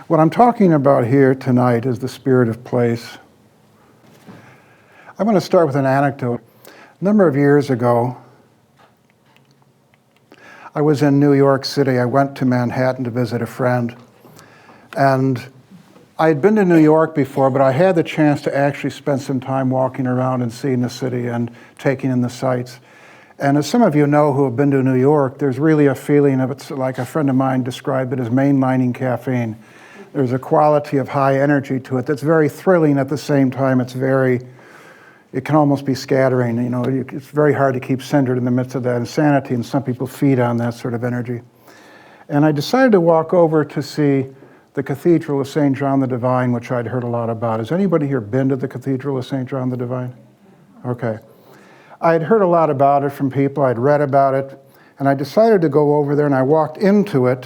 What I'm talking about here tonight is the spirit of place. I'm going to start with an anecdote. A number of years ago, I was in New York City. I went to Manhattan to visit a friend. And I had been to New York before, but I had the chance to actually spend some time walking around and seeing the city and taking in the sights. And as some of you know who have been to New York, there's really a feeling of, it's like a friend of mine described it as mainlining caffeine. There's a quality of high energy to it that's very thrilling. At the same time, it can almost be scattering. You know, it's very hard to keep centered in the midst of that insanity, and some people feed on that sort of energy. And I decided to walk over to see the Cathedral of St. John the Divine, which I'd heard a lot about. Has anybody here been to the Cathedral of St. John the Divine? Okay. I had heard a lot about it from people. I'd read about it, and I decided to go over there, and I walked into it,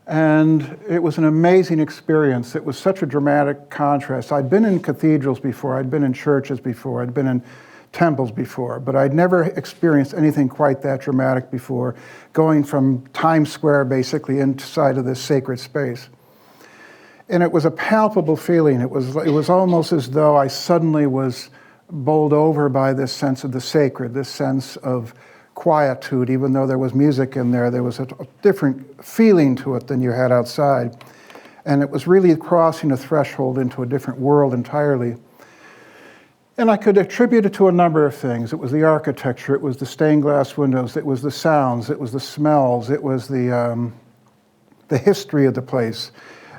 and it was an amazing experience. It was such a dramatic contrast. I'd been in cathedrals before, I'd been in churches before, I'd been in temples before, but I'd never experienced anything quite that dramatic before, going from Times Square basically inside of this sacred space. And it was a palpable feeling. It was almost as though I suddenly was bowled over by this sense of the sacred, this sense of quietude. Even though there was music in there, there was a different feeling to it than you had outside. And it was really crossing a threshold into a different world entirely. And I could attribute it to a number of things. It was the architecture, it was the stained glass windows, it was the sounds, it was the smells, it was the history of the place,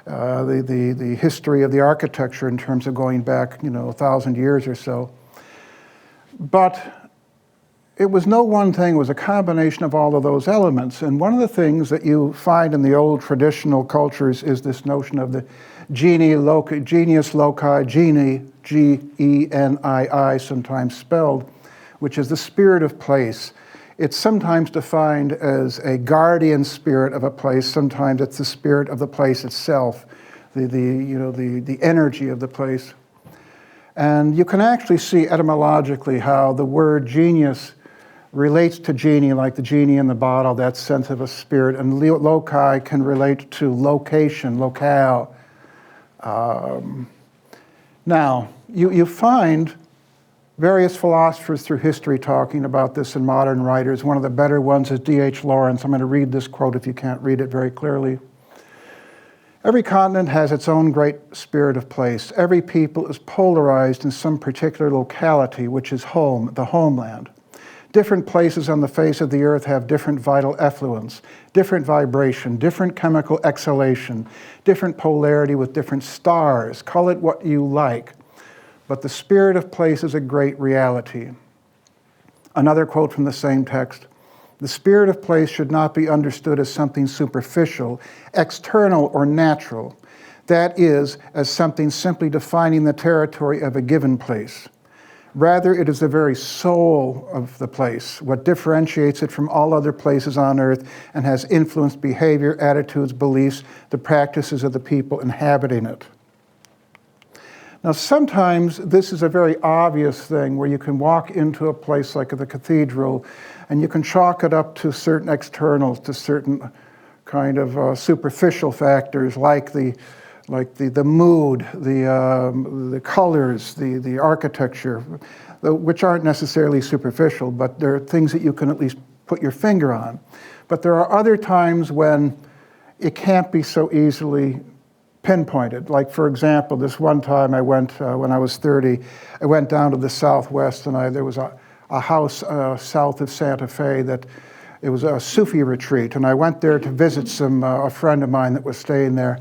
the history of the architecture in terms of going back, 1,000 years or so. But it was no one thing, it was a combination of all of those elements. And one of the things that you find in the old traditional cultures is this notion of the genius loci, geni, G-E-N-I-I, sometimes spelled, which is the spirit of place. It's sometimes defined as a guardian spirit of a place. Sometimes it's the spirit of the place itself, the energy of the place. And you can actually see etymologically how the word genius relates to genie, like the genie in the bottle, that sense of a spirit, and loci can relate to location, locale. Now, you find various philosophers through history talking about this in modern writers. One of the better ones is D.H. Lawrence. I'm going to read this quote if you can't read it very clearly. Every continent has its own great spirit of place. Every people is polarized in some particular locality, which is home, the homeland. Different places on the face of the earth have different vital effluence, different vibration, different chemical exhalation, different polarity with different stars. Call it what you like. But the spirit of place is a great reality. Another quote from the same text. The spirit of place should not be understood as something superficial, external, or natural. That is, as something simply defining the territory of a given place. Rather, it is the very soul of the place, what differentiates it from all other places on earth and has influenced behavior, attitudes, beliefs, the practices of the people inhabiting it. Now, sometimes this is a very obvious thing where you can walk into a place like the cathedral and you can chalk it up to certain externals, to certain kind of superficial factors like the mood, the colors, the architecture, which aren't necessarily superficial, but they're things that you can at least put your finger on. But there are other times when it can't be so easily pinpointed. Like, for example, this one time I went, when I was 30, I went down to the southwest, and there was a house south of Santa Fe that it was a Sufi retreat, and I went there to visit a friend of mine that was staying there.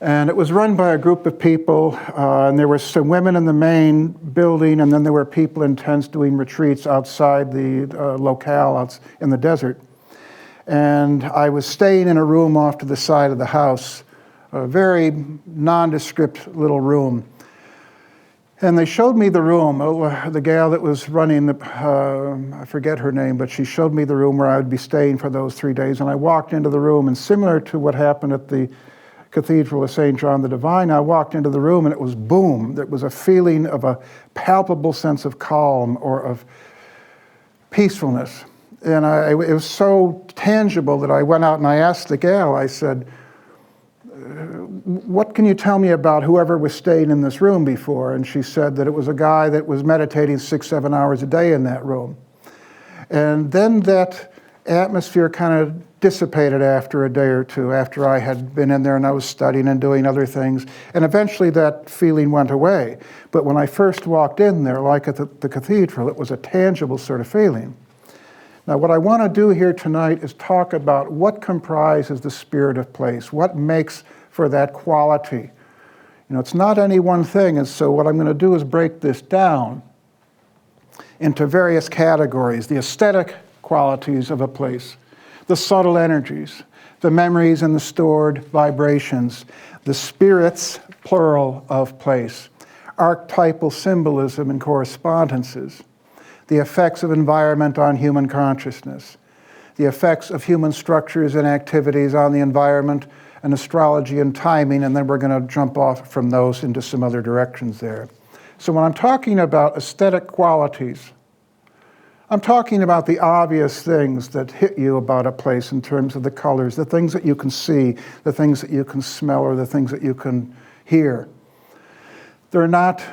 And it was run by a group of people, and there were some women in the main building, and then there were people in tents doing retreats outside the locale out in the desert. And I was staying in a room off to the side of the house, a very nondescript little room. And they showed me the room. The gal that was running I forget her name, but she showed me the room where I would be staying for those 3 days. And I walked into the room, and similar to what happened at the Cathedral of St. John the Divine, I walked into the room and it was boom. There was a feeling of a palpable sense of calm or of peacefulness. And it was so tangible that I went out and I asked the gal, I said, what can you tell me about whoever was staying in this room before? And she said that it was a guy that was meditating 6-7 hours a day in that room. And then that atmosphere kind of dissipated after a day or two, after I had been in there and I was studying and doing other things. And eventually that feeling went away. But when I first walked in there, like at the cathedral, it was a tangible sort of feeling. Now, what I want to do here tonight is talk about what comprises the spirit of place, what makes for that quality. You know, it's not any one thing, and so what I'm going to do is break this down into various categories: the aesthetic qualities of a place, the subtle energies, the memories and the stored vibrations, the spirits, plural, of place, archetypal symbolism and correspondences, the effects of environment on human consciousness, the effects of human structures and activities on the environment, and astrology and timing, and then we're going to jump off from those into some other directions there. So when I'm talking about aesthetic qualities, I'm talking about the obvious things that hit you about a place in terms of the colors, the things that you can see, the things that you can smell, or the things that you can hear. They're not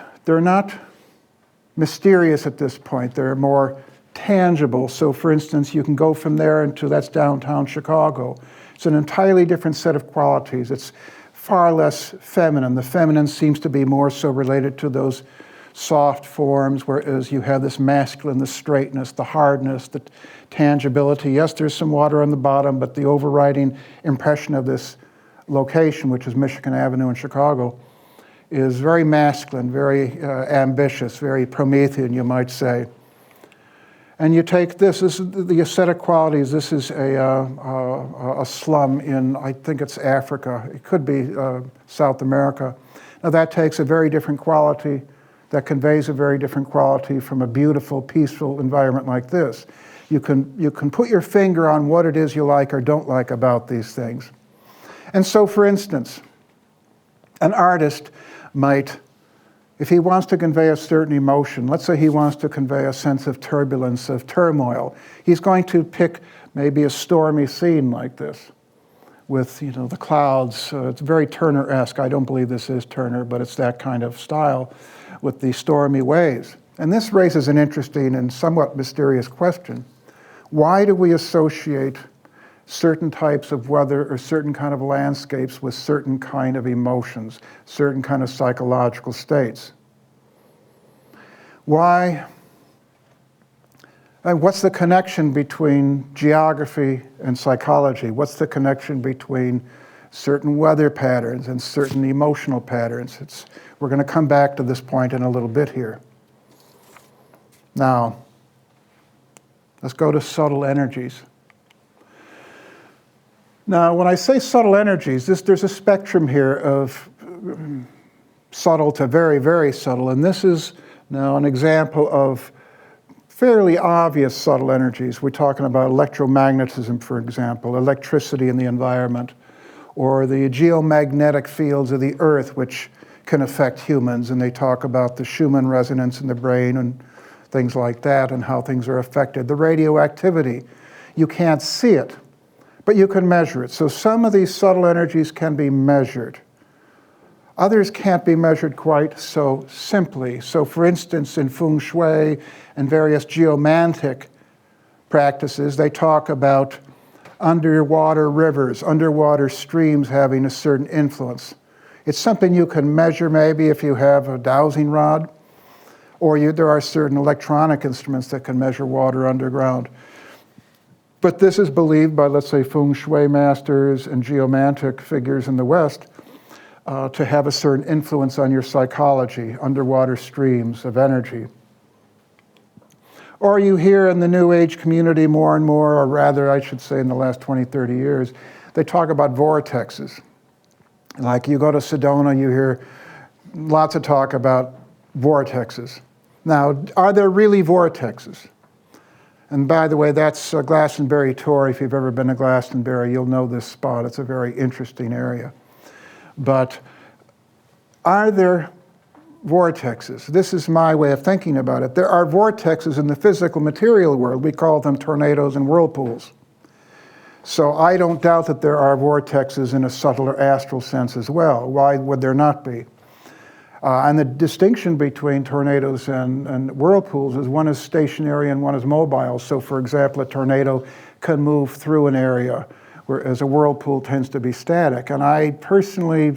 mysterious at this point. They're more tangible. So for instance, you can go from there into, that's downtown Chicago. It's an entirely different set of qualities. It's far less feminine. The feminine seems to be more so related to those soft forms, whereas you have this masculine, the straightness, the hardness, the tangibility. Yes, there's some water on the bottom, but the overriding impression of this location, which is Michigan Avenue in Chicago, is very masculine, very ambitious, very Promethean, you might say. And you take this is the aesthetic qualities. This is a slum in, I think it's Africa. It could be South America. Now that takes a very different quality, that conveys a very different quality from a beautiful, peaceful environment like this. You can put your finger on what it is you like or don't like about these things. And so, for instance, an artist might, if he wants to convey a certain emotion, let's say he wants to convey a sense of turbulence, of turmoil, he's going to pick maybe a stormy scene like this with, you know, the clouds. It's very Turner-esque. I don't believe this is Turner, but it's that kind of style with the stormy waves. And this raises an interesting and somewhat mysterious question. Why do we associate certain types of weather or certain kind of landscapes with certain kind of emotions, certain kind of psychological states? Why? And what's the connection between geography and psychology? What's the connection between certain weather patterns and certain emotional patterns? We're going to come back to this point in a little bit here. Now, let's go to subtle energies. Now, when I say subtle energies, there's a spectrum here of subtle to very, very subtle, and this is now an example of fairly obvious subtle energies. We're talking about electromagnetism, for example, electricity in the environment, or the geomagnetic fields of the earth, which can affect humans, and they talk about the Schumann resonance in the brain and things like that, and how things are affected. The radioactivity, you can't see it, but you can measure it. So some of these subtle energies can be measured. Others can't be measured quite so simply. So for instance, in feng shui and various geomantic practices, they talk about underwater rivers, underwater streams having a certain influence. It's something you can measure maybe if you have a dowsing rod, or there are certain electronic instruments that can measure water underground. But this is believed by, let's say, feng shui masters and geomantic figures in the West to have a certain influence on your psychology, underwater streams of energy. Or you hear in the New Age community more and more, or rather, I should say in the last 20, 30 years, they talk about vortexes. Like you go to Sedona, you hear lots of talk about vortexes. Now, are there really vortexes? And by the way, that's Glastonbury Tor. If you've ever been to Glastonbury, you'll know this spot. It's a very interesting area. But are there vortexes? This is my way of thinking about it. There are vortexes in the physical material world. We call them tornadoes and whirlpools. So I don't doubt that there are vortexes in a subtler astral sense as well. Why would there not be? And the distinction between tornadoes and whirlpools is one is stationary and one is mobile. So for example, a tornado can move through an area, whereas a whirlpool tends to be static. And I personally,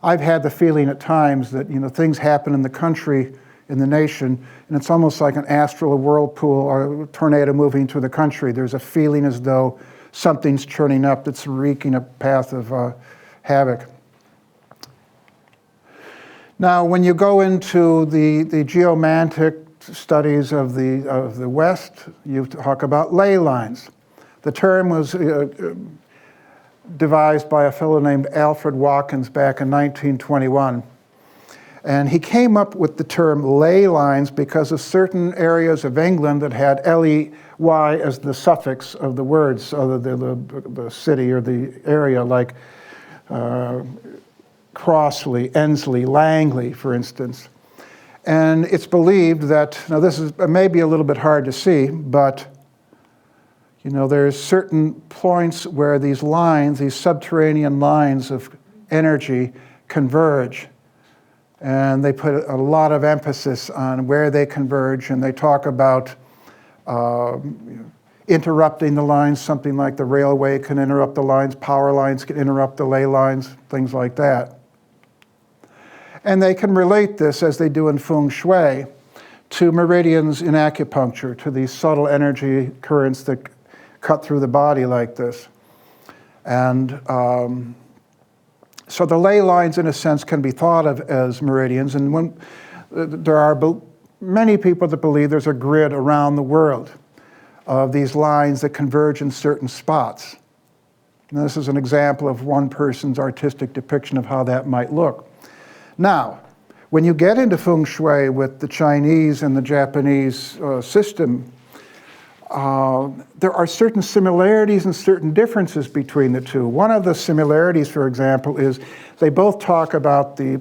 I've had the feeling at times that, you know, things happen in the country, in the nation, and it's almost like an astral whirlpool or a tornado moving through the country. There's a feeling as though something's churning up that's wreaking a path of havoc. Now, when you go into the geomantic studies of the West, you talk about ley lines. The term was devised by a fellow named Alfred Watkins back in 1921. And he came up with the term ley lines because of certain areas of England that had L-E-Y as the suffix of the words, so the city or the area, like Crossley, Ensley, Langley, for instance. And it's believed that, now this is maybe a little bit hard to see, but you know, there's certain points where these lines, these subterranean lines of energy converge. And they put a lot of emphasis on where they converge, and they talk about interrupting the lines. Something like the railway can interrupt the lines, power lines can interrupt the ley lines, things like that. And they can relate this, as they do in feng shui, to meridians in acupuncture, to these subtle energy currents that cut through the body like this. And so the ley lines, in a sense, can be thought of as meridians. And when there are many people that believe there's a grid around the world of these lines that converge in certain spots. And this is an example of one person's artistic depiction of how that might look. Now, when you get into feng shui with the Chinese and the Japanese system, there are certain similarities and certain differences between the two. One of the similarities, for example, is they both talk about the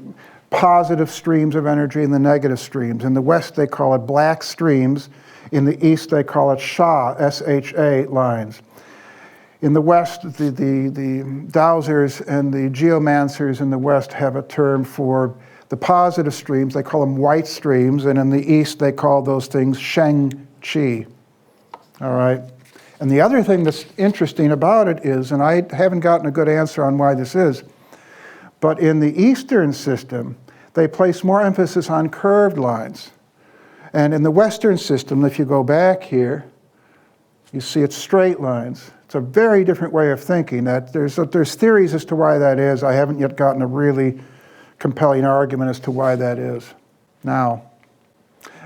positive streams of energy and the negative streams. In the West, they call it black streams. In the East, they call it Sha, S-H-A lines. In the West, the dowsers and the geomancers in the West have a term for the positive streams. They call them white streams, and in the East, they call those things Sheng Qi. All right. And the other thing that's interesting about it is, and I haven't gotten a good answer on why this is, but in the Eastern system, they place more emphasis on curved lines. And in the Western system, if you go back here, you see it's straight lines. It's a very different way of thinking. That there's theories as to why that is. I haven't yet gotten a really compelling argument as to why that is. Now,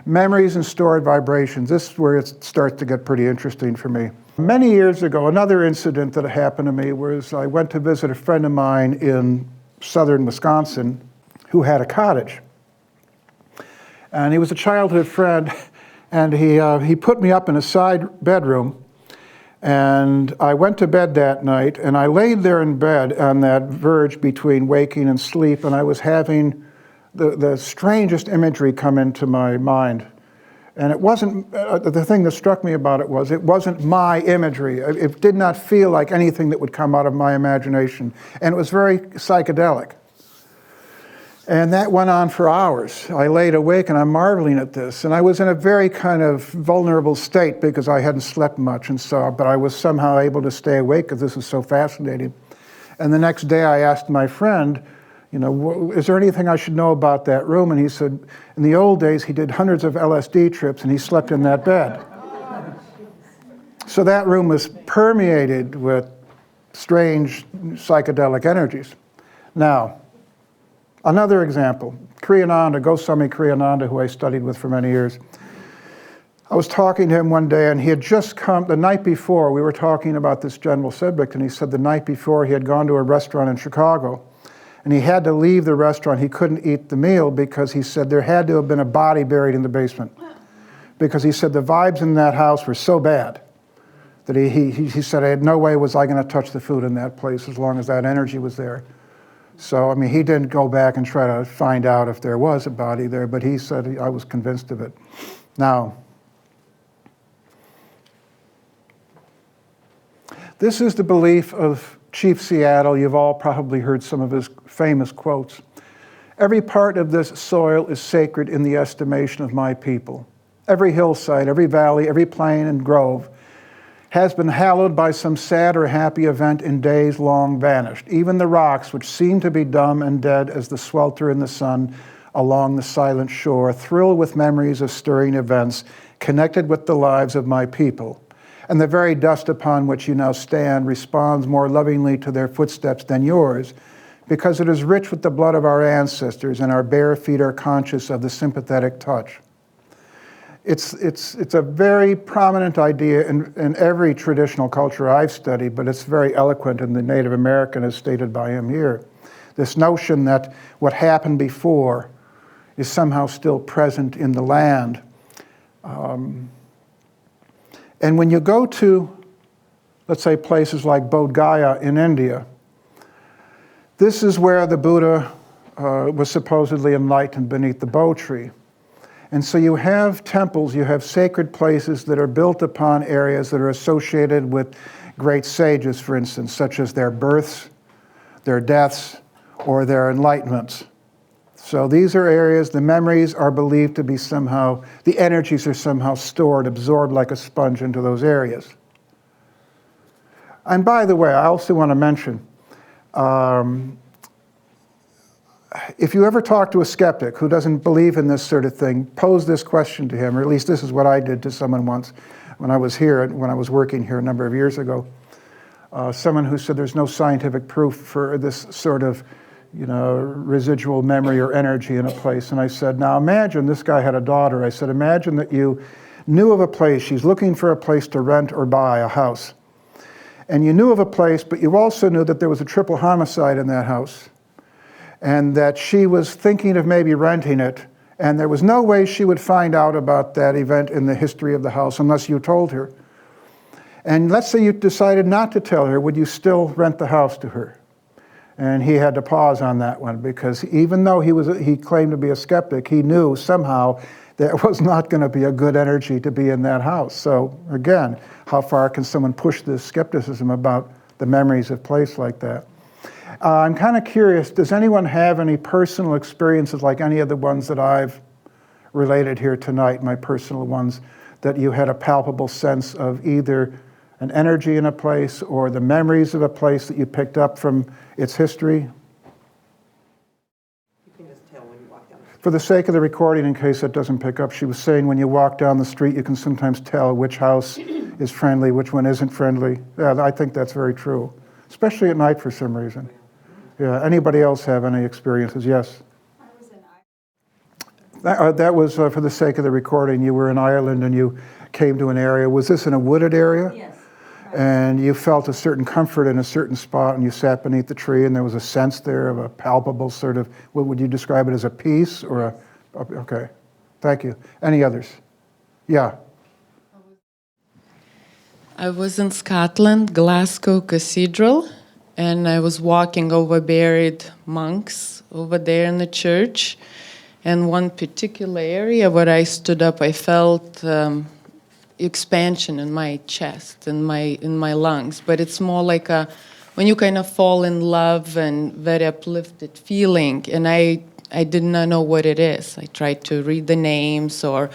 memories and stored vibrations. This is where it starts to get pretty interesting for me. Many years ago, another incident that happened to me was I went to visit a friend of mine in southern Wisconsin who had a cottage. And he was a childhood friend, and he put me up in a side bedroom. And I went to bed that night, and I laid there in bed on that verge between waking and sleep, and I was having the strangest imagery come into my mind. And it wasn't, the thing that struck me about it wasn't my imagery. It did not feel like anything that would come out of my imagination. And it was very psychedelic. And that went on for hours. I laid awake and I'm marveling at this. And I was in a very kind of vulnerable state because I hadn't slept much, but I was somehow able to stay awake because this was so fascinating. And the next day I asked my friend, you know, is there anything I should know about that room? And he said, in the old days, he did hundreds of LSD trips and he slept in that bed. So that room was permeated with strange psychedelic energies. Now, another example, Kriyananda, Goswami Kriyananda, who I studied with for many years. I was talking to him one day, and he had just come, the night before, we were talking about this general subject, and he said the night before he had gone to a restaurant in Chicago, and he had to leave the restaurant. He couldn't eat the meal because he said there had to have been a body buried in the basement. Because he said the vibes in that house were so bad that he said, I had no way was I going to touch the food in that place as long as that energy was there. So, I mean, he didn't go back and try to find out if there was a body there, but he said I was convinced of it. Now, This is the belief of Chief Seattle. You've all probably heard some of his famous quotes. Every part of this soil is sacred in the estimation of my people. Every hillside, every valley, every plain and grove has been hallowed by some sad or happy event in days long vanished. Even the rocks, which seem to be dumb and dead as the swelter in the sun along the silent shore, thrill with memories of stirring events connected with the lives of my people. And the very dust upon which you now stand responds more lovingly to their footsteps than yours, because it is rich with the blood of our ancestors, and our bare feet are conscious of the sympathetic touch. It's a very prominent idea in every traditional culture I've studied, but it's very eloquent in the Native American as stated by him here. This notion that what happened before is somehow still present in the land. And when you go to, let's say, places like Bodh Gaya in India, this is where the Buddha was supposedly enlightened beneath the Bo tree. And so you have temples, you have sacred places that are built upon areas that are associated with great sages, for instance, such as their births, their deaths, or their enlightenments. So these are areas, the memories are believed to be somehow, the energies are somehow stored, absorbed like a sponge into those areas. And by the way, I also want to mention, if you ever talk to a skeptic who doesn't believe in this sort of thing, pose this question to him, or at least this is what I did to someone once when I was here, when I was working here a number of years ago. Someone who said there's no scientific proof for this sort of residual memory or energy in a place. And I said, now imagine, this guy had a daughter. I said, imagine that you knew of a place, she's looking for a place to rent or buy a house. And you knew of a place, but you also knew that there was a triple homicide in that house. And that she was thinking of maybe renting it. And there was no way she would find out about that event in the history of the house unless you told her. And let's say you decided not to tell her, would you still rent the house to her? And he had to pause on that one, because even though he claimed to be a skeptic, he knew somehow that it was not going to be a good energy to be in that house. So again, how far can someone push this skepticism about the memories of place like that? I'm kind of curious, does anyone have any personal experiences like any of the ones that I've related here tonight, my personal ones, that you had a palpable sense of either an energy in a place or the memories of a place that you picked up from its history? You can just tell when you walk down the street. For the sake of the recording, in case it doesn't pick up, she was saying when you walk down the street, you can sometimes tell which house is friendly, which one isn't friendly. Yeah, I think that's very true, especially at night for some reason. Yeah. Anybody else have any experiences? Yes. I was in Ireland. That was for the sake of the recording. You were in Ireland and you came to an area. Was this in a wooded area? Yes. And you felt a certain comfort in a certain spot, and you sat beneath the tree, and there was a sense there of a palpable sort of, what would you describe it as, a peace or a, okay, thank you. Any others? Yeah. I was in Scotland, Glasgow Cathedral, and I was walking over buried monks over there in the church. And one particular area where I stood up, I felt expansion in my chest, in my lungs. But it's more like when you kind of fall in love and very uplifted feeling. And I did not know what it is. I tried to read the names, or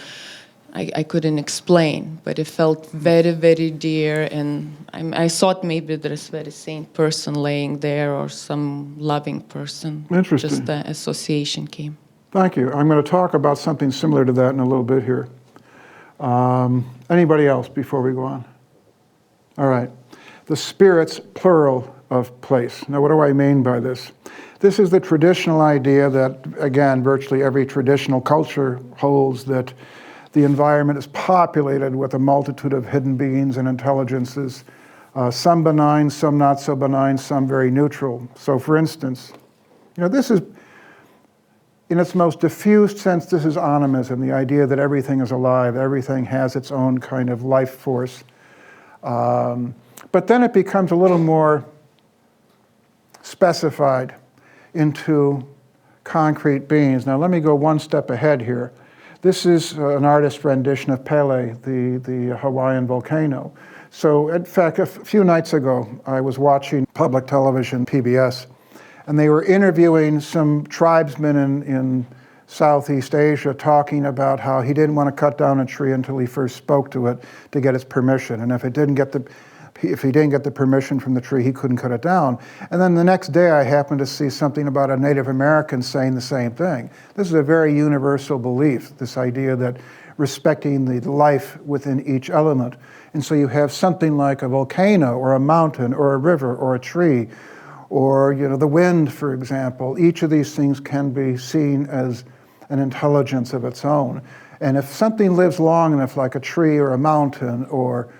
I couldn't explain. But it felt very, very dear. And I thought maybe there's a very saint person laying there, or some loving person. Interesting. Just the association came. Thank you. I'm going to talk about something similar to that in a little bit here. Anybody else before we go on? All right. The spirits, plural, of place. Now, what do I mean by this? This is the traditional idea that, again, virtually every traditional culture holds, that the environment is populated with a multitude of hidden beings and intelligences, some benign, some not so benign, some very neutral. So, for instance, this is, in its most diffused sense, this is animism, the idea that everything is alive, everything has its own kind of life force. But then it becomes a little more specified into concrete beings. Now let me go one step ahead here. This is an artist's rendition of Pele, the Hawaiian volcano. So, in fact, a few nights ago, I was watching public television, PBS, and they were interviewing some tribesmen in Southeast Asia talking about how he didn't want to cut down a tree until he first spoke to it to get its permission. And if he didn't get the permission from the tree, he couldn't cut it down. And then the next day, I happened to see something about a Native American saying the same thing. This is a very universal belief, this idea that respecting the life within each element. And so you have something like a volcano or a mountain or a river or a tree or the wind, for example. Each of these things can be seen as an intelligence of its own. And if something lives long enough, like a tree or a mountain or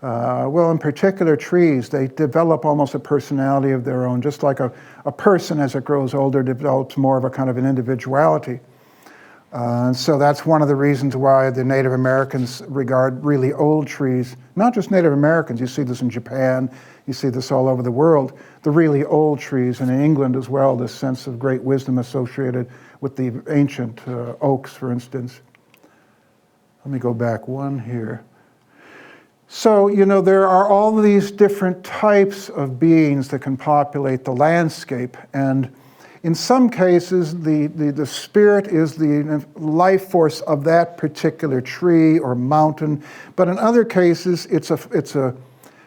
in particular trees, they develop almost a personality of their own, just like a person as it grows older develops more of a kind of an individuality. And so that's one of the reasons why the Native Americans regard really old trees, not just Native Americans, you see this in Japan, you see this all over the world, the really old trees, and in England as well, this sense of great wisdom associated with the ancient oaks, for instance. Let me go back one here. So, there are all these different types of beings that can populate the landscape, and in some cases, the spirit is the life force of that particular tree or mountain, but in other cases, it's a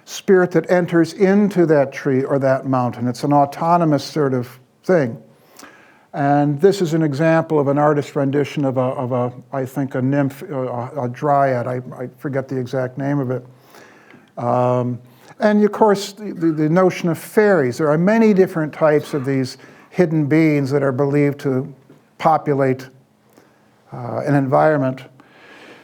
spirit that enters into that tree or that mountain. It's an autonomous sort of thing. And this is an example of an artist's rendition of I think, a nymph, a dryad. I forget the exact name of it. And of course, the notion of fairies. There are many different types of these hidden beings that are believed to populate an environment.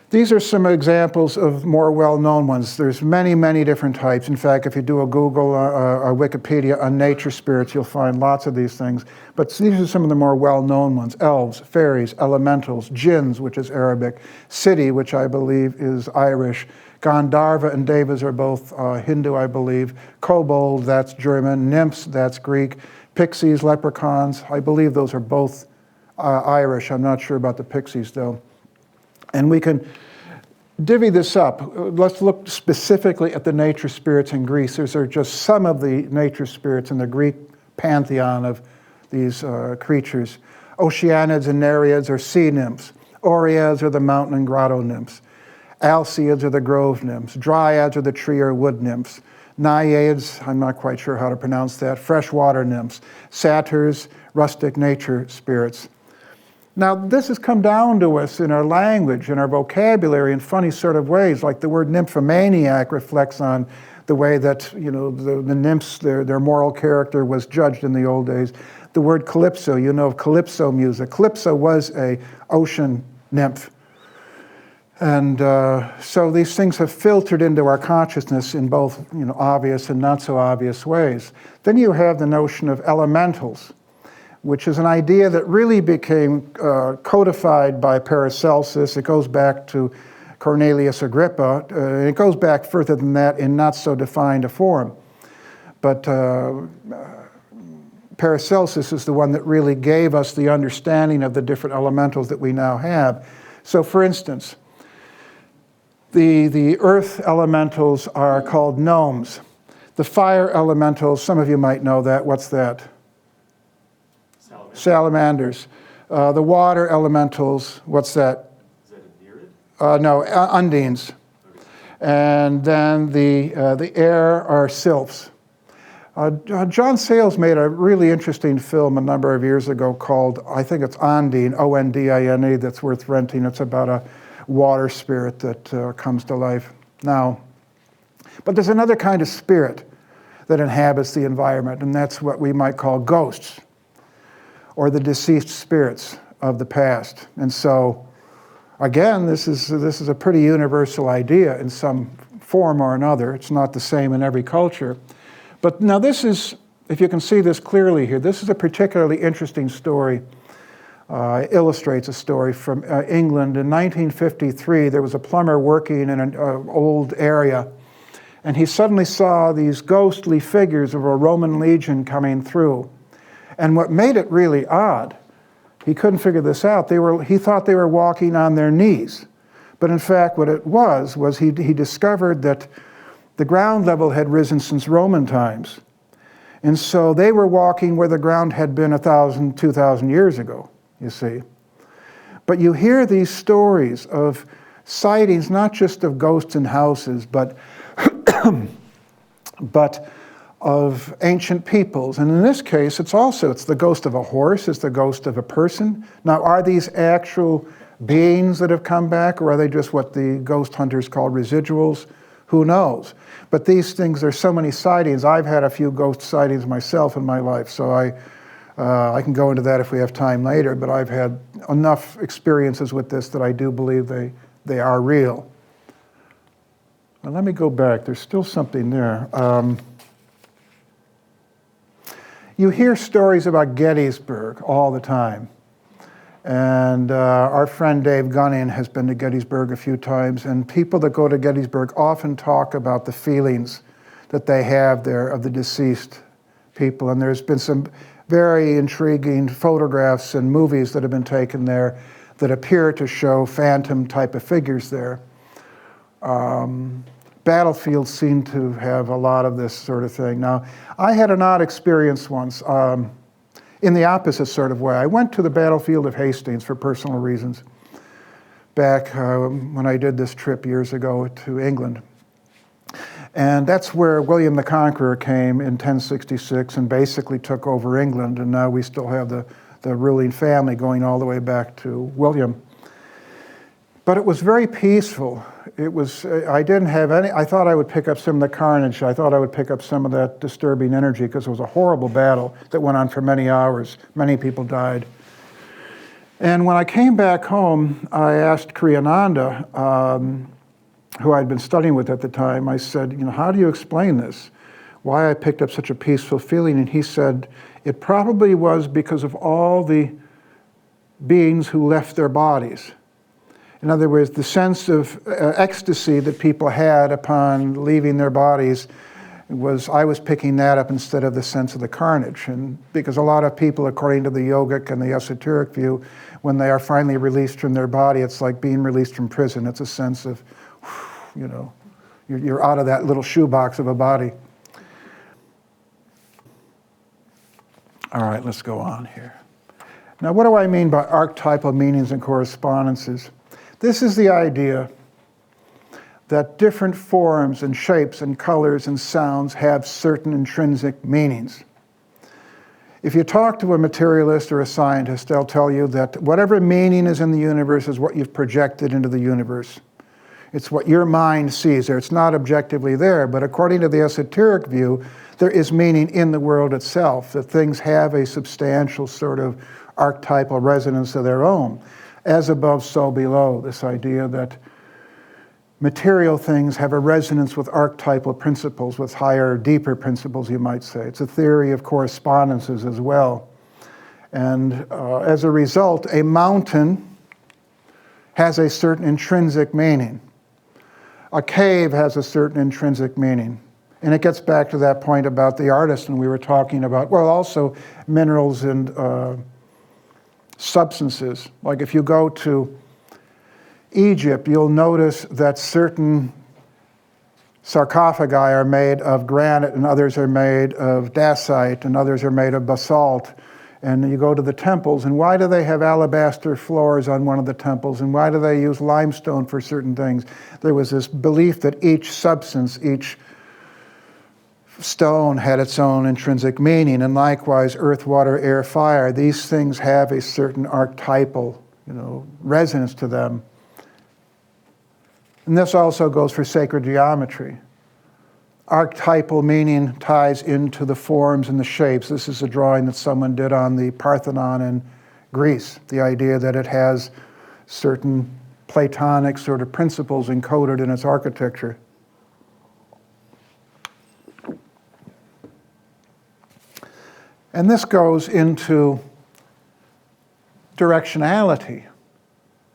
These are some examples of more well-known ones. There's many, many different types. In fact, if you do a Google, a Wikipedia on nature spirits, you'll find lots of these things. But these are some of the more well-known ones. Elves, fairies, elementals, jinns, which is Arabic, Siddhi, which I believe is Irish, Gandharva and Devas are both Hindu, I believe, Kobold, that's German, nymphs, that's Greek, pixies, leprechauns, I believe those are both Irish. I'm not sure about the pixies, though. And we can divvy this up. Let's look specifically at the nature spirits in Greece. These are just some of the nature spirits in the Greek pantheon of these creatures. Oceanids and Nereids are sea nymphs. Oreads are the mountain and grotto nymphs. Alceids are the grove nymphs. Dryads are the tree or wood nymphs. Naiades, I'm not quite sure how to pronounce that, freshwater nymphs. Satyrs, rustic nature spirits. Now, this has come down to us in our language, in our vocabulary, in funny sort of ways, like the word nymphomaniac reflects on the way that, the nymphs, their moral character was judged in the old days. The word calypso, of calypso music. Calypso was an ocean nymph. And so these things have filtered into our consciousness in both obvious and not so obvious ways. Then you have the notion of elementals, which is an idea that really became codified by Paracelsus. It goes back to Cornelius Agrippa. It goes back further than that in not so defined a form. But Paracelsus is the one that really gave us the understanding of the different elementals that we now have. So for instance, the earth elementals are called gnomes. The fire elementals, some of you might know that. What's that? Salamanders. The water elementals, what's that? Is that a Nereid? No, undines. Okay. And then the air are sylphs. John Sayles made a really interesting film a number of years ago called, I think it's Ondine, O-N-D-I-N-E, that's worth renting. It's about a water spirit that comes to life now. But there's another kind of spirit that inhabits the environment, and that's what we might call ghosts, or the deceased spirits of the past. And so, again, this is a pretty universal idea in some form or another. It's not the same in every culture. But now this is, if you can see this clearly here, this is a particularly interesting story. Illustrates a story from England. In 1953, there was a plumber working in an old area, and he suddenly saw these ghostly figures of a Roman legion coming through. And what made it really odd, he couldn't figure this out, he thought they were walking on their knees. But in fact, what it was he discovered that the ground level had risen since Roman times. And so they were walking where the ground had been 1,000, 2,000 years ago, you see. But you hear these stories of sightings, not just of ghosts in houses, but of ancient peoples. And in this case, it's the ghost of a horse, it's the ghost of a person. Now, are these actual beings that have come back, or are they just what the ghost hunters call residuals? Who knows? But these things, there's so many sightings. I've had a few ghost sightings myself in my life, so I can go into that if we have time later, but I've had enough experiences with this that I do believe they are real. Now let me go back. There's still something there. You hear stories about Gettysburg all the time. And our friend Dave Gunning has been to Gettysburg a few times, and people that go to Gettysburg often talk about the feelings that they have there of the deceased people. And there's been some very intriguing photographs and movies that have been taken there that appear to show phantom type of figures there. Battlefields seem to have a lot of this sort of thing. Now, I had an odd experience once. In the opposite sort of way. I went to the battlefield of Hastings for personal reasons back when I did this trip years ago to England. And that's where William the Conqueror came in 1066 and basically took over England, and now we still have the ruling family going all the way back to William. But it was very peaceful. I didn't have any, I thought I would pick up some of the carnage. I thought I would pick up some of that disturbing energy because it was a horrible battle that went on for many hours. Many people died. And when I came back home, I asked Kriyananda, who I'd been studying with at the time, I said, how do you explain this? Why I picked up such a peaceful feeling? And he said, it probably was because of all the beings who left their bodies. In other words, the sense of ecstasy that people had upon leaving their bodies I was picking that up instead of the sense of the carnage. And because a lot of people, according to the yogic and the esoteric view, when they are finally released from their body, it's like being released from prison. It's a sense of, you're out of that little shoebox of a body. All right, let's go on here. Now, what do I mean by archetypal meanings and correspondences? This is the idea that different forms and shapes and colors and sounds have certain intrinsic meanings. If you talk to a materialist or a scientist, they'll tell you that whatever meaning is in the universe is what you've projected into the universe. It's what your mind sees there. It's not objectively there, but according to the esoteric view, there is meaning in the world itself, that things have a substantial sort of archetypal resonance of their own. As above, so below, this idea that material things have a resonance with archetypal principles, with higher, deeper principles, you might say. It's a theory of correspondences as well. And as a result, a mountain has a certain intrinsic meaning. A cave has a certain intrinsic meaning. And it gets back to that point about the artist, and we were talking about, well, also minerals and substances. Like if you go to Egypt, you'll notice that certain sarcophagi are made of granite, and others are made of dacite, and others are made of basalt. And you go to the temples, and why do they have alabaster floors on one of the temples? And why do they use limestone for certain things? There was this belief that each substance, each stone had its own intrinsic meaning, and likewise earth, water, air, fire. These things have a certain archetypal, resonance to them. And this also goes for sacred geometry. Archetypal meaning ties into the forms and the shapes. This is a drawing that someone did on the Parthenon in Greece. The idea that it has certain Platonic sort of principles encoded in its architecture. And this goes into directionality,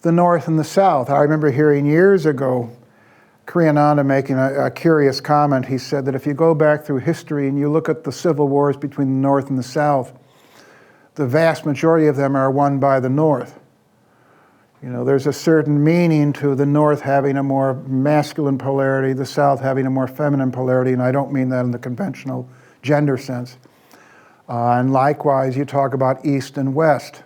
the north and the south. I remember hearing years ago Kriyananda making a curious comment. He said that if you go back through history and you look at the civil wars between the north and the south, the vast majority of them are won by the north. You know, there's a certain meaning to the North having a more masculine polarity, the South having a more feminine polarity, and I don't mean that in the conventional gender sense. And likewise, you talk about East and West.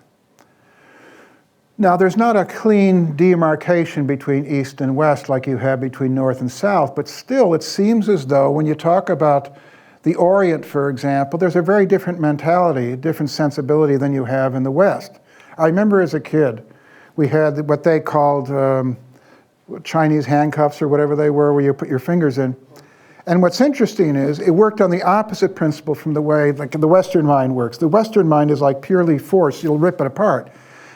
Now, there's not a clean demarcation between East and West like you have between North and South, but still it seems as though when you talk about the Orient, for example, there's a very different mentality, a different sensibility than you have in the West. I remember as a kid, we had what they called Chinese handcuffs or whatever they were, where you put your fingers in. And what's interesting is it worked on the opposite principle from the way like the Western mind works. The Western mind is like purely force, you'll rip it apart.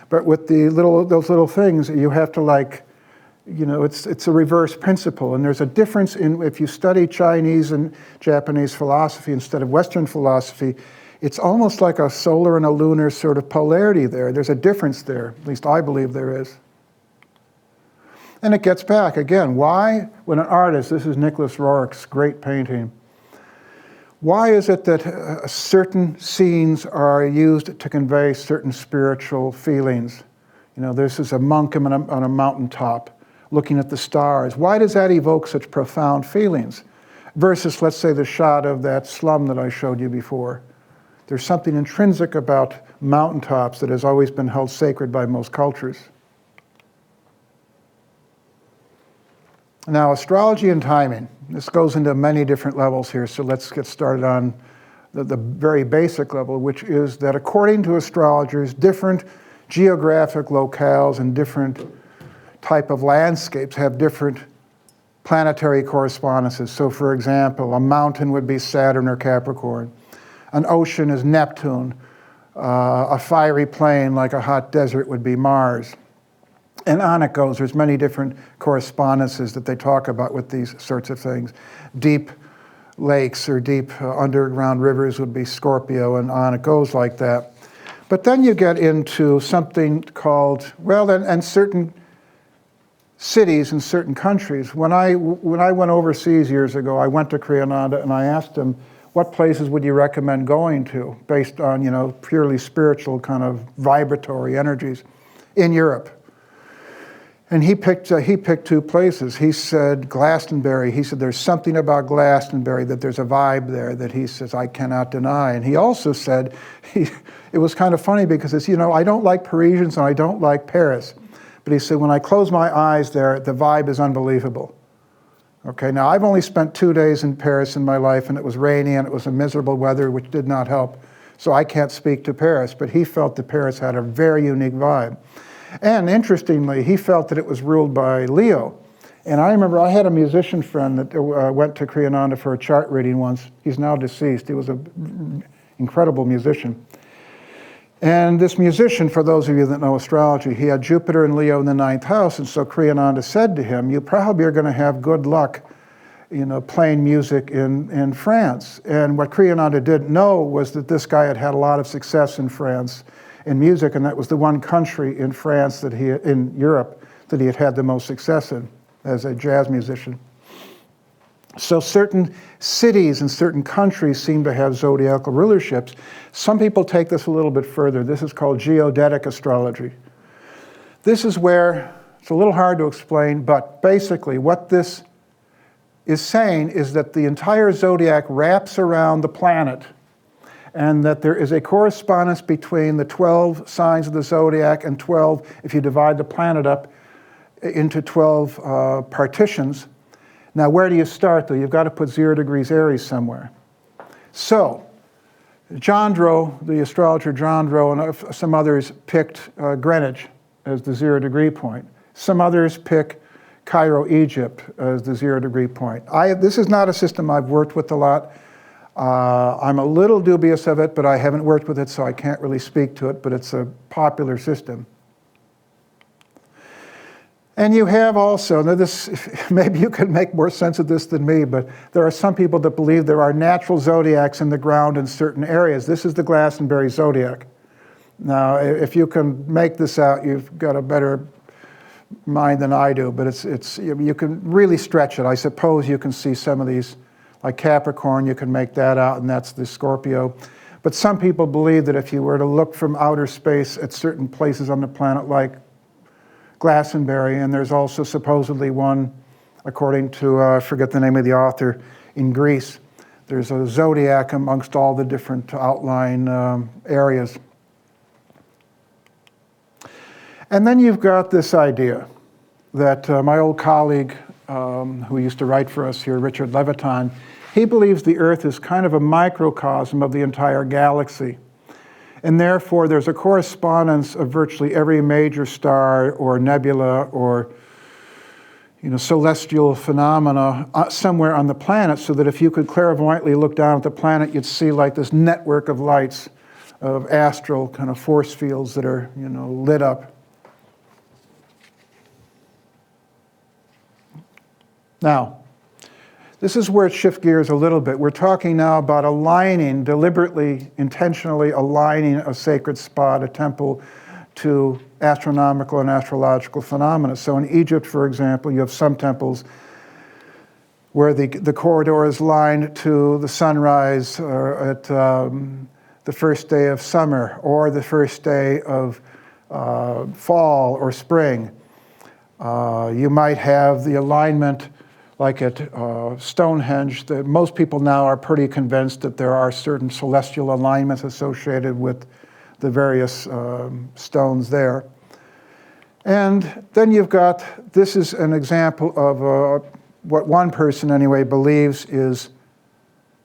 But with those little things, you have to like, you know, it's a reverse principle. And there's a difference in, if you study Chinese and Japanese philosophy instead of Western philosophy, it's almost like a solar and a lunar sort of polarity there. There's a difference there, at least I believe there is. And it gets back, again, why, when an artist, this is Nicholas Roerch's great painting, why is it that certain scenes are used to convey certain spiritual feelings? You know, this is a monk on a mountaintop looking at the stars. Why does that evoke such profound feelings? Versus, let's say, the shot of that slum that I showed you before. There's something intrinsic about mountaintops that has always been held sacred by most cultures. Now, astrology and timing. This goes into many different levels here, so let's get started on the very basic level, which is that according to astrologers, different geographic locales and different type of landscapes have different planetary correspondences. So, for example, a mountain would be Saturn or Capricorn. An ocean is Neptune. A fiery plain like a hot desert would be Mars. And on it goes. There's many different correspondences that they talk about with these sorts of things. Deep lakes or deep underground rivers would be Scorpio, and on it goes like that. But then you get into something called, well, and certain cities in certain countries. When I went overseas years ago, I went to Kriyananda and I asked him, what places would you recommend going to based on, you know, purely spiritual kind of vibratory energies in Europe? And he picked two places. He said Glastonbury. He said there's something about Glastonbury, that there's a vibe there that he says I cannot deny. And he also said, it was kind of funny because it's, you know, I don't like Parisians and I don't like Paris. But he said when I close my eyes there, the vibe is unbelievable. Okay, now I've only spent 2 days in Paris in my life, and it was rainy and it was a miserable weather, which did not help. So I can't speak to Paris, but he felt that Paris had a very unique vibe. And interestingly, he felt that it was ruled by Leo. And I remember I had a musician friend that went to Kriyananda for a chart reading once. He's now deceased. He was an incredible musician. And this musician, for those of you that know astrology, he had Jupiter and Leo in the 9th house, and so Kriyananda said to him, you probably are going to have good luck, you know, playing music in France. And what Kriyananda didn't know was that this guy had had a lot of success in France in music, and that was the one country in France that in Europe that he had had the most success in as a jazz musician. So certain cities and certain countries seem to have zodiacal rulerships. Some people take this a little bit further. This is called Geodetic Astrology. This is where, it's a little hard to explain, but basically what this is saying is that the entire zodiac wraps around the planet, and that there is a correspondence between the 12 signs of the zodiac and 12, if you divide the planet up into 12 partitions. Now, where do you start, though? You've got to put 0 degrees Aries somewhere. So, Jandro, the astrologer Jandro, and some others picked Greenwich as the 0 degree point. Some others pick Cairo, Egypt as the 0 degree point. This is not a system I've worked with a lot. I'm a little dubious of it, but I haven't worked with it, so I can't really speak to it, but it's a popular system. And you have also, now this, maybe you can make more sense of this than me, but there are some people that believe there are natural zodiacs in the ground in certain areas. This is the Glastonbury zodiac. Now, if you can make this out, you've got a better mind than I do, but you can really stretch it. I suppose you can see some of these, like Capricorn, you can make that out, and that's the Scorpio. But some people believe that if you were to look from outer space at certain places on the planet, like Glastonbury, and there's also supposedly one, according to, I forget the name of the author, in Greece. There's a zodiac amongst all the different outline areas. And then you've got this idea that my old colleague who used to write for us here, Richard Levitan, he believes the Earth is kind of a microcosm of the entire galaxy. And therefore, there's a correspondence of virtually every major star or nebula or celestial phenomena somewhere on the planet, so that if you could clairvoyantly look down at the planet, you'd see like this network of lights of astral kind of force fields that are lit up. Now, this is where it shifts gears a little bit. We're talking now about aligning, deliberately, intentionally aligning a sacred spot, a temple, to astronomical and astrological phenomena. So in Egypt, for example, you have some temples where the corridor is lined to the sunrise at the first day of summer or the first day of fall or spring. You might have the alignment like at Stonehenge. Most people now are pretty convinced that there are certain celestial alignments associated with the various stones there. And then you've got, this is an example of what one person anyway believes is,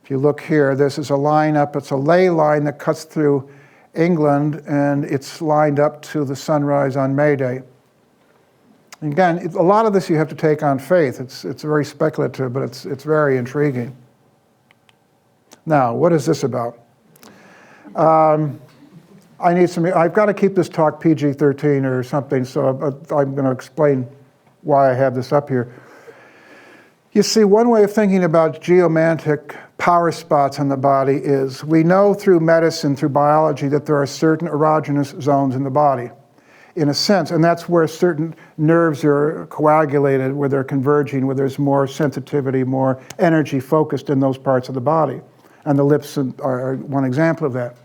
if you look here, this is a line up, it's a ley line that cuts through England, and it's lined up to the sunrise on May Day. Again, a lot of this you have to take on faith. It's very speculative, but it's very intriguing. Now, what is this about? I've got to keep this talk PG-13 or something, so I'm going to explain why I have this up here. You see, one way of thinking about geomantic power spots in the body is we know through medicine, through biology, that there are certain erogenous zones in the body, in a sense, and that's where certain nerves are coagulated, where they're converging, where there's more sensitivity, more energy focused in those parts of the body. And the lips are one example of that.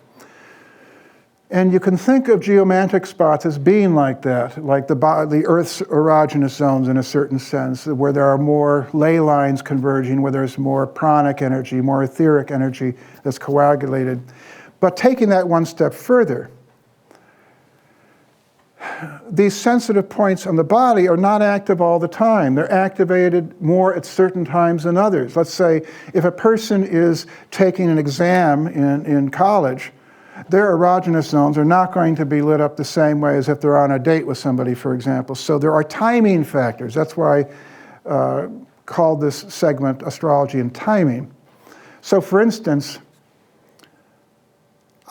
And you can think of geomantic spots as being like that, like the Earth's erogenous zones in a certain sense, where there are more ley lines converging, where there's more pranic energy, more etheric energy that's coagulated. But taking that one step further, these sensitive points on the body are not active all the time. They're activated more at certain times than others. Let's say if a person is taking an exam in college, their erogenous zones are not going to be lit up the same way as if they're on a date with somebody, for example. So there are timing factors. That's why I called this segment Astrology and Timing. So for instance,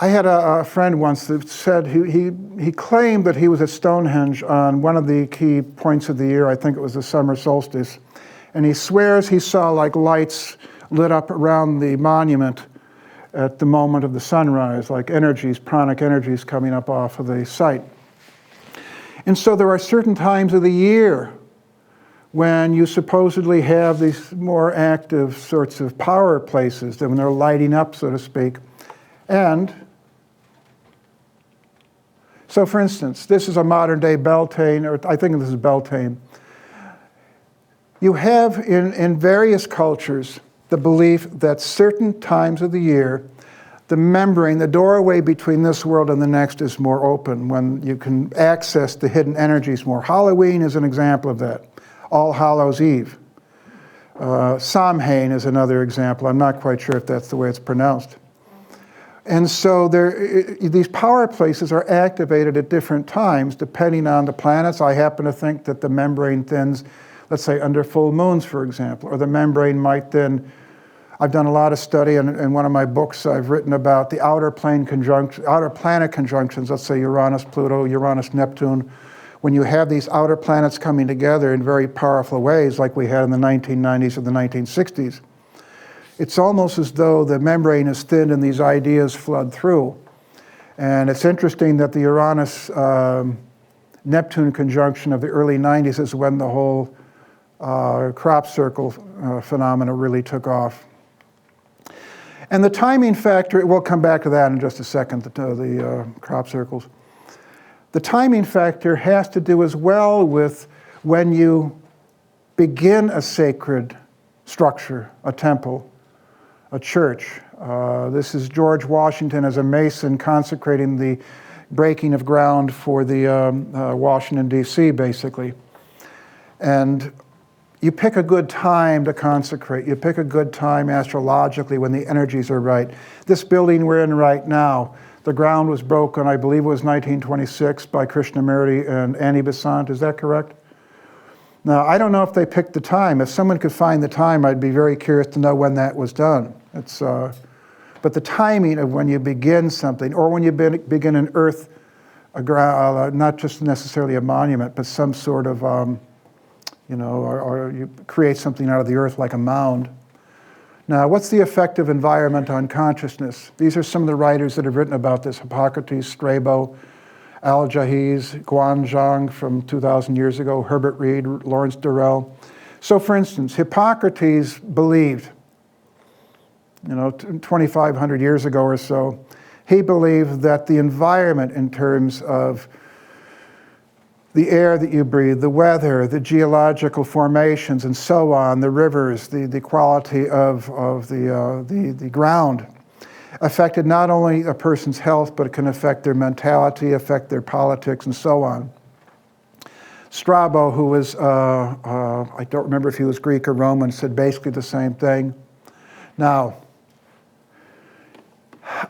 I had a friend once that said he claimed that he was at Stonehenge on one of the key points of the year. I think it was the summer solstice. And he swears he saw like lights lit up around the monument at the moment of the sunrise, like energies, pranic energies coming up off of the site. And so there are certain times of the year when you supposedly have these more active sorts of power places, when they're lighting up, so to speak. And so, for instance, this is a modern-day Beltane, or I think this is Beltane. You have in various cultures the belief that certain times of the year, the membrane, the doorway between this world and the next is more open, when you can access the hidden energies more. Halloween is an example of that. All Hallows Eve. Samhain is another example. I'm not quite sure if that's the way it's pronounced. And so these power places are activated at different times depending on the planets. I happen to think that the membrane thins, let's say under full moons, for example, or the membrane might thin. I've done a lot of study, and in one of my books I've written about the outer planet conjunctions, let's say Uranus, Pluto, Uranus, Neptune. When you have these outer planets coming together in very powerful ways, like we had in the 1990s and the 1960s, it's almost as though the membrane is thinned and these ideas flood through. And it's interesting that the Uranus-Neptune conjunction of the early 90s is when the whole crop circle phenomena really took off. And the timing factor, we'll come back to that in just a second, the crop circles. The timing factor has to do as well with when you begin a sacred structure, a temple, a church. This is George Washington as a Mason consecrating the breaking of ground for the Washington, D.C., basically. And you pick a good time to consecrate. You pick a good time astrologically when the energies are right. This building we're in right now, the ground was broken, I believe it was 1926, by Krishnamurti and Annie Besant. Is that correct? Now, I don't know if they picked the time. If someone could find the time, I'd be very curious to know when that was done. But the timing of when you begin something, or when you begin an earth, not just necessarily a monument, but some sort of, or you create something out of the earth like a mound. Now, what's the effect of environment on consciousness? These are some of the writers that have written about this: Hippocrates, Strabo, Al-Jahiz, Guanzhang from 2,000 years ago, Herbert Reed, Lawrence Durrell. So, for instance, Hippocrates believed, 2,500 years ago or so, he believed that the environment in terms of the air that you breathe, the weather, the geological formations, and so on, the rivers, the quality of the ground, affected not only a person's health, but it can affect their mentality, affect their politics, and so on. Strabo, who was, I don't remember if he was Greek or Roman, said basically the same thing. Now,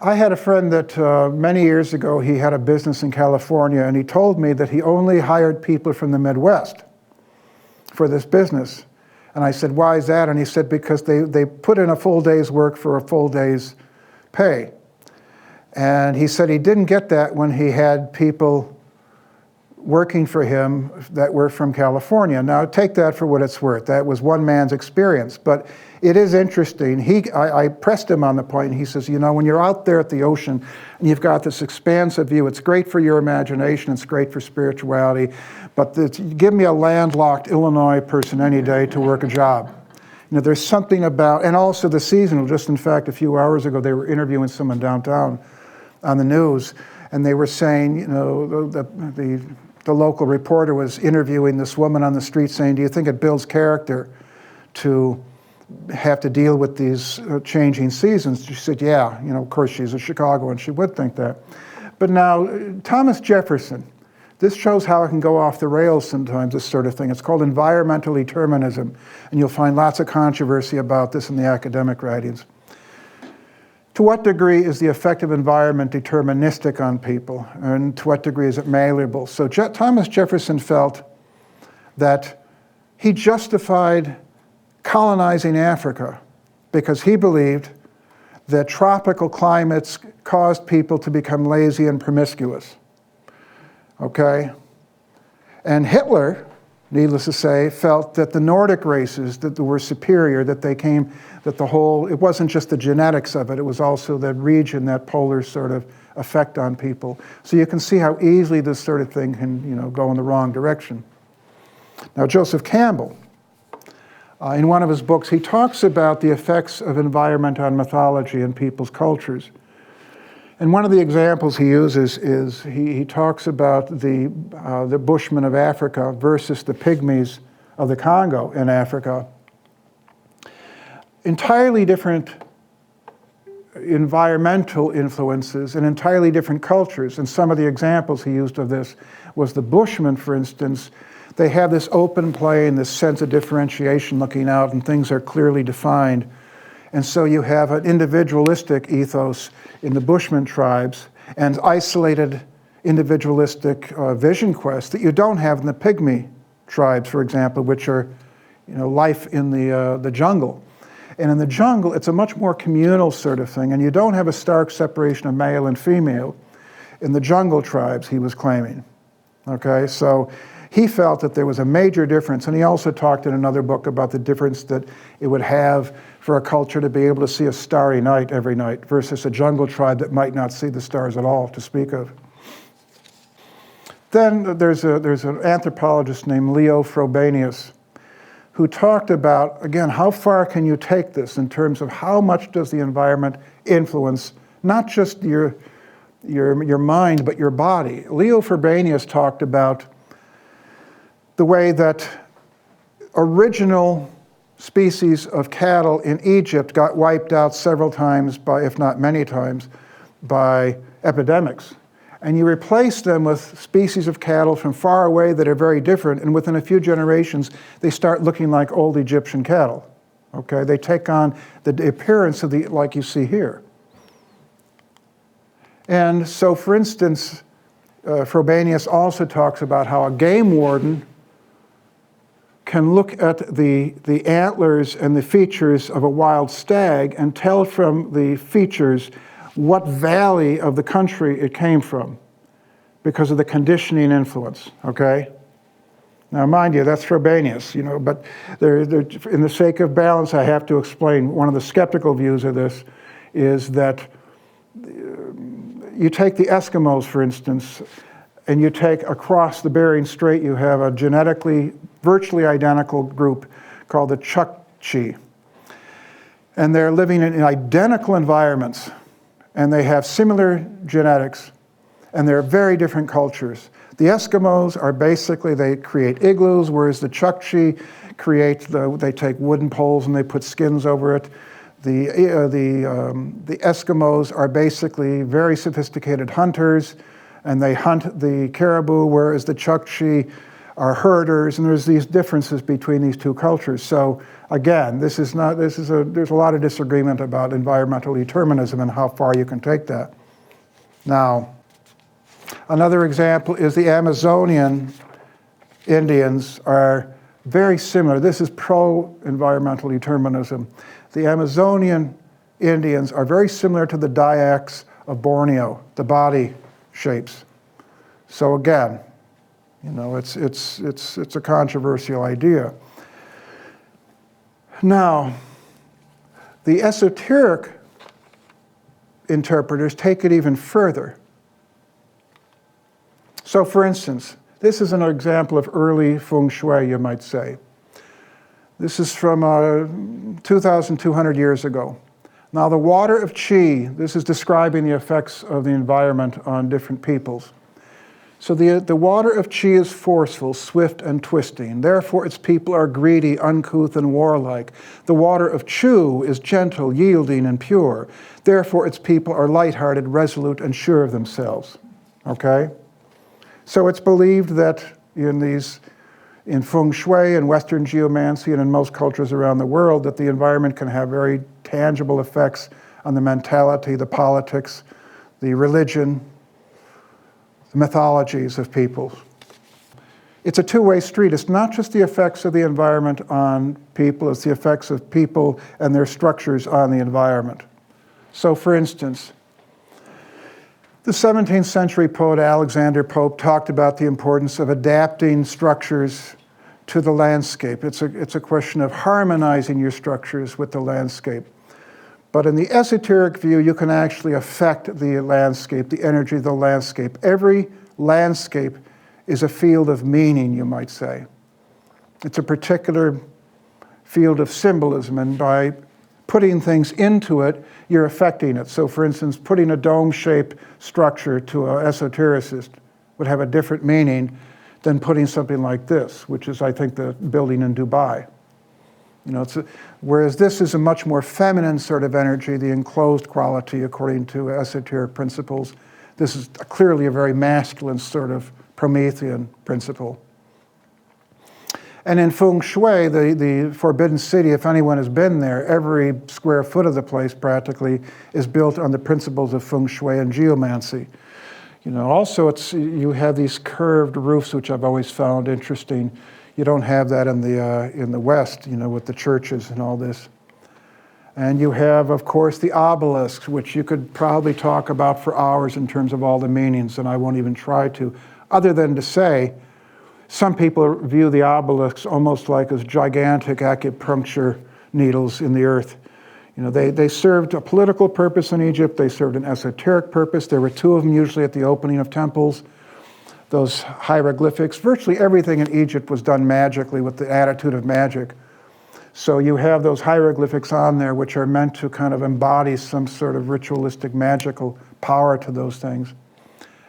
I had a friend that many years ago, he had a business in California, and he told me that he only hired people from the Midwest for this business. And I said, why is that? And he said, because they put in a full day's work for a full day's pay. And he said he didn't get that when he had people working for him that were from California. Now, take that for what it's worth. That was one man's experience. But it is interesting. I pressed him on the point, and he says, when you're out there at the ocean and you've got this expansive view, it's great for your imagination, it's great for spirituality, but give me a landlocked Illinois person any day to work a job. There's something about, and also the seasonal. Just in fact, a few hours ago, they were interviewing someone downtown on the news, and they were saying, the local reporter was interviewing this woman on the street saying, do you think it builds character to have to deal with these changing seasons? She said, yeah, of course she's a Chicagoan, she would think that. But now, Thomas Jefferson, this shows how it can go off the rails sometimes, this sort of thing. It's called environmental determinism, and you'll find lots of controversy about this in the academic writings. To what degree is the effective environment deterministic on people, and to what degree is it malleable? So Thomas Jefferson felt that he justified colonizing Africa because he believed that tropical climates caused people to become lazy and promiscuous. Okay? And Hitler, needless to say, felt that the Nordic races that were superior, it wasn't just the genetics of it, it was also the region, that polar sort of effect on people. So you can see how easily this sort of thing can, go in the wrong direction. Now, Joseph Campbell, in one of his books, he talks about the effects of environment on mythology and people's cultures. And one of the examples he uses is he talks about the Bushmen of Africa versus the Pygmies of the Congo in Africa. Entirely different environmental influences and entirely different cultures. And some of the examples he used of this was the Bushmen, for instance. They have this open plain, this sense of differentiation looking out, and things are clearly defined. And so you have an individualistic ethos in the Bushman tribes and isolated individualistic vision quest that you don't have in the Pygmy tribes, for example, which are life in the jungle. And in the jungle, it's a much more communal sort of thing, and you don't have a stark separation of male and female in the jungle tribes, he was claiming. Okay, so he felt that there was a major difference, and he also talked in another book about the difference that it would have for a culture to be able to see a starry night every night versus a jungle tribe that might not see the stars at all to speak of. Then there's an anthropologist named Leo Frobenius who talked about, again, how far can you take this in terms of how much does the environment influence not just your your mind, but your body. Leo Frobenius talked about the way that original species of cattle in Egypt got wiped out several times by, if not many times, by epidemics. And you replace them with species of cattle from far away that are very different, and within a few generations, they start looking like old Egyptian cattle. Okay, they take on the appearance of the, like you see here. And so, for instance, Frobenius also talks about how a game warden can look at the antlers and the features of a wild stag and tell from the features what valley of the country it came from because of the conditioning influence, okay? Now, mind you, that's Frobenius, but in the sake of balance, I have to explain one of the skeptical views of this is that you take the Eskimos, for instance, and you take across the Bering Strait, you have a genetically virtually identical group called the Chukchi. And they're living in identical environments, and they have similar genetics, and they're very different cultures. The Eskimos are basically, they create igloos, whereas the Chukchi they take wooden poles and they put skins over it. The Eskimos are basically very sophisticated hunters, and they hunt the caribou, whereas the Chukchi are herders, and there's these differences between these two cultures. So again, there's a lot of disagreement about environmental determinism and how far you can take that. Now, another example is the Amazonian Indians are very similar. This is pro-environmental determinism. The Amazonian Indians are very similar to the Dayaks of Borneo, the body shapes. So again, it's a controversial idea. Now, the esoteric interpreters take it even further. So for instance, this is an example of early feng shui, you might say. This is from 2,200 years ago. Now the water of qi, this is describing the effects of the environment on different peoples. So the water of qi is forceful, swift, and twisting. Therefore, its people are greedy, uncouth, and warlike. The water of chu is gentle, yielding, and pure. Therefore, its people are lighthearted, resolute, and sure of themselves. Okay? So it's believed that in feng shui and Western geomancy and in most cultures around the world that the environment can have very tangible effects on the mentality, the politics, the religion, the mythologies of peoples. It's a two-way street. It's not just the effects of the environment on people, it's the effects of people and their structures on the environment. So for instance, the 17th century poet Alexander Pope talked about the importance of adapting structures to the landscape. It's a question of harmonizing your structures with the landscape. But in the esoteric view, you can actually affect the landscape, the energy of the landscape. Every landscape is a field of meaning, you might say. It's a particular field of symbolism, and by putting things into it, you're affecting it. So for instance, putting a dome-shaped structure to an esotericist would have a different meaning than putting something like this, which is, I think, the building in Dubai. Whereas this is a much more feminine sort of energy, the enclosed quality according to esoteric principles. This is clearly a very masculine sort of Promethean principle. And in feng shui, the Forbidden City, if anyone has been there, every square foot of the place practically is built on the principles of feng shui and geomancy. Also you have these curved roofs, which I've always found interesting. You don't have that in the West, with the churches and all this. And you have, of course, the obelisks, which you could probably talk about for hours in terms of all the meanings, and I won't even try to, other than to say, some people view the obelisks almost like as gigantic acupuncture needles in the earth. They served a political purpose in Egypt. They served an esoteric purpose. There were two of them usually at the opening of temples. Those hieroglyphics, virtually everything in Egypt was done magically with the attitude of magic. So you have those hieroglyphics on there which are meant to kind of embody some sort of ritualistic magical power to those things.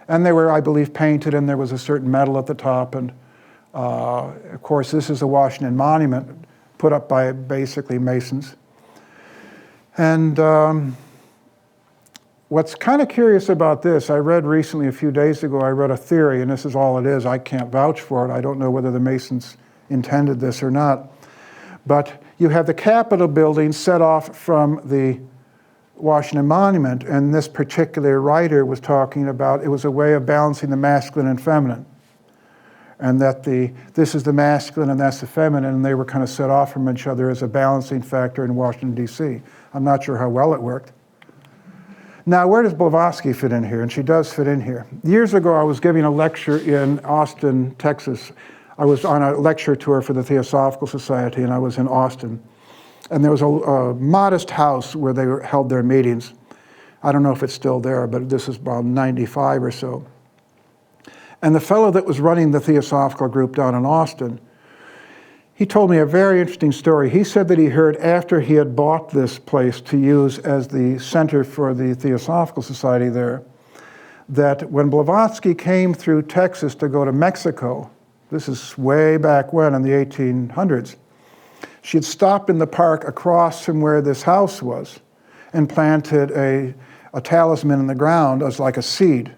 And they were, I believe, painted, and there was a certain metal at the top. And of course, this is a Washington monument put up by basically Masons. And what's kind of curious about this, I read recently, a few days ago, I read a theory, and this is all it is. I can't vouch for it. I don't know whether the Masons intended this or not. But you have the Capitol building set off from the Washington Monument, and this particular writer was talking about it was a way of balancing the masculine and feminine, and that this is the masculine and that's the feminine, and they were kind of set off from each other as a balancing factor in Washington, D.C. I'm not sure how well it worked. Now, where does Blavatsky fit in here? And she does fit in here. Years ago, I was giving a lecture in Austin, Texas. I was on a lecture tour for the Theosophical Society, and I was in Austin. And there was a modest house where they held their meetings. I don't know if it's still there, but this is about 95 or so. And the fellow that was running the Theosophical group down in Austin, he told me a very interesting story. He said that he heard after he had bought this place to use as the center for the Theosophical Society there, that when Blavatsky came through Texas to go to Mexico, this is way back when in the 1800s, she had stopped in the park across from where this house was and planted a talisman in the ground as like a seed.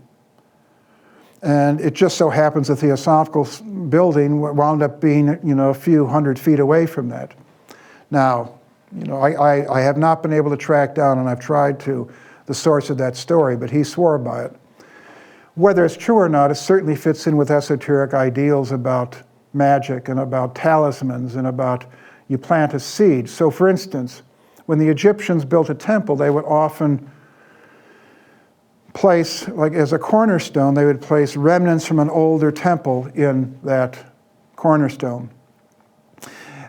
And it just so happens the Theosophical building wound up being, a few hundred feet away from that. Now, I have not been able to track down, and I've tried to, the source of that story, but he swore by it. Whether it's true or not, it certainly fits in with esoteric ideals about magic and about talismans and about you plant a seed. So for instance, when the Egyptians built a temple, they would often place, like as a cornerstone, they would place remnants from an older temple in that cornerstone.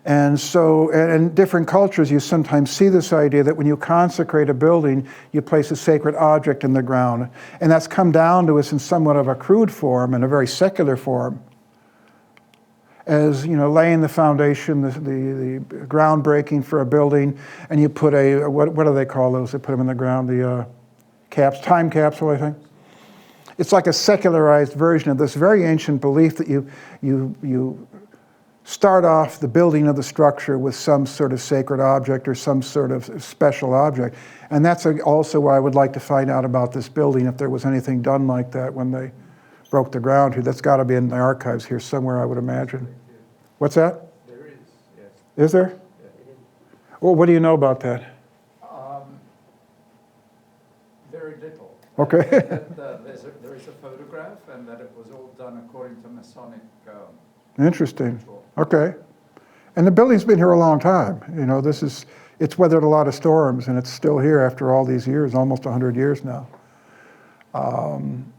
And so, in different cultures, you sometimes see this idea that when you consecrate a building, you place a sacred object in the ground. And that's come down to us in somewhat of a crude form and a very secular form. As laying the foundation, the groundbreaking for a building, and you put what do they call those? They put them in the ground, the time capsule, I think. It's like a secularized version of this very ancient belief that you start off the building of the structure with some sort of sacred object or some sort of special object. And that's also why I would like to find out about this building, if there was anything done like that when they broke the ground here. That's got to be in the archives here somewhere, I would imagine. What's that? There is, yes. Is there? Yeah. Well, what do you know about that? Very little. Okay. There is a photograph, and that it was all done according to Masonic Interesting. ritual. Okay. And the building's been here a long time. It's weathered a lot of storms, and it's still here after all these years, almost 100 years now. And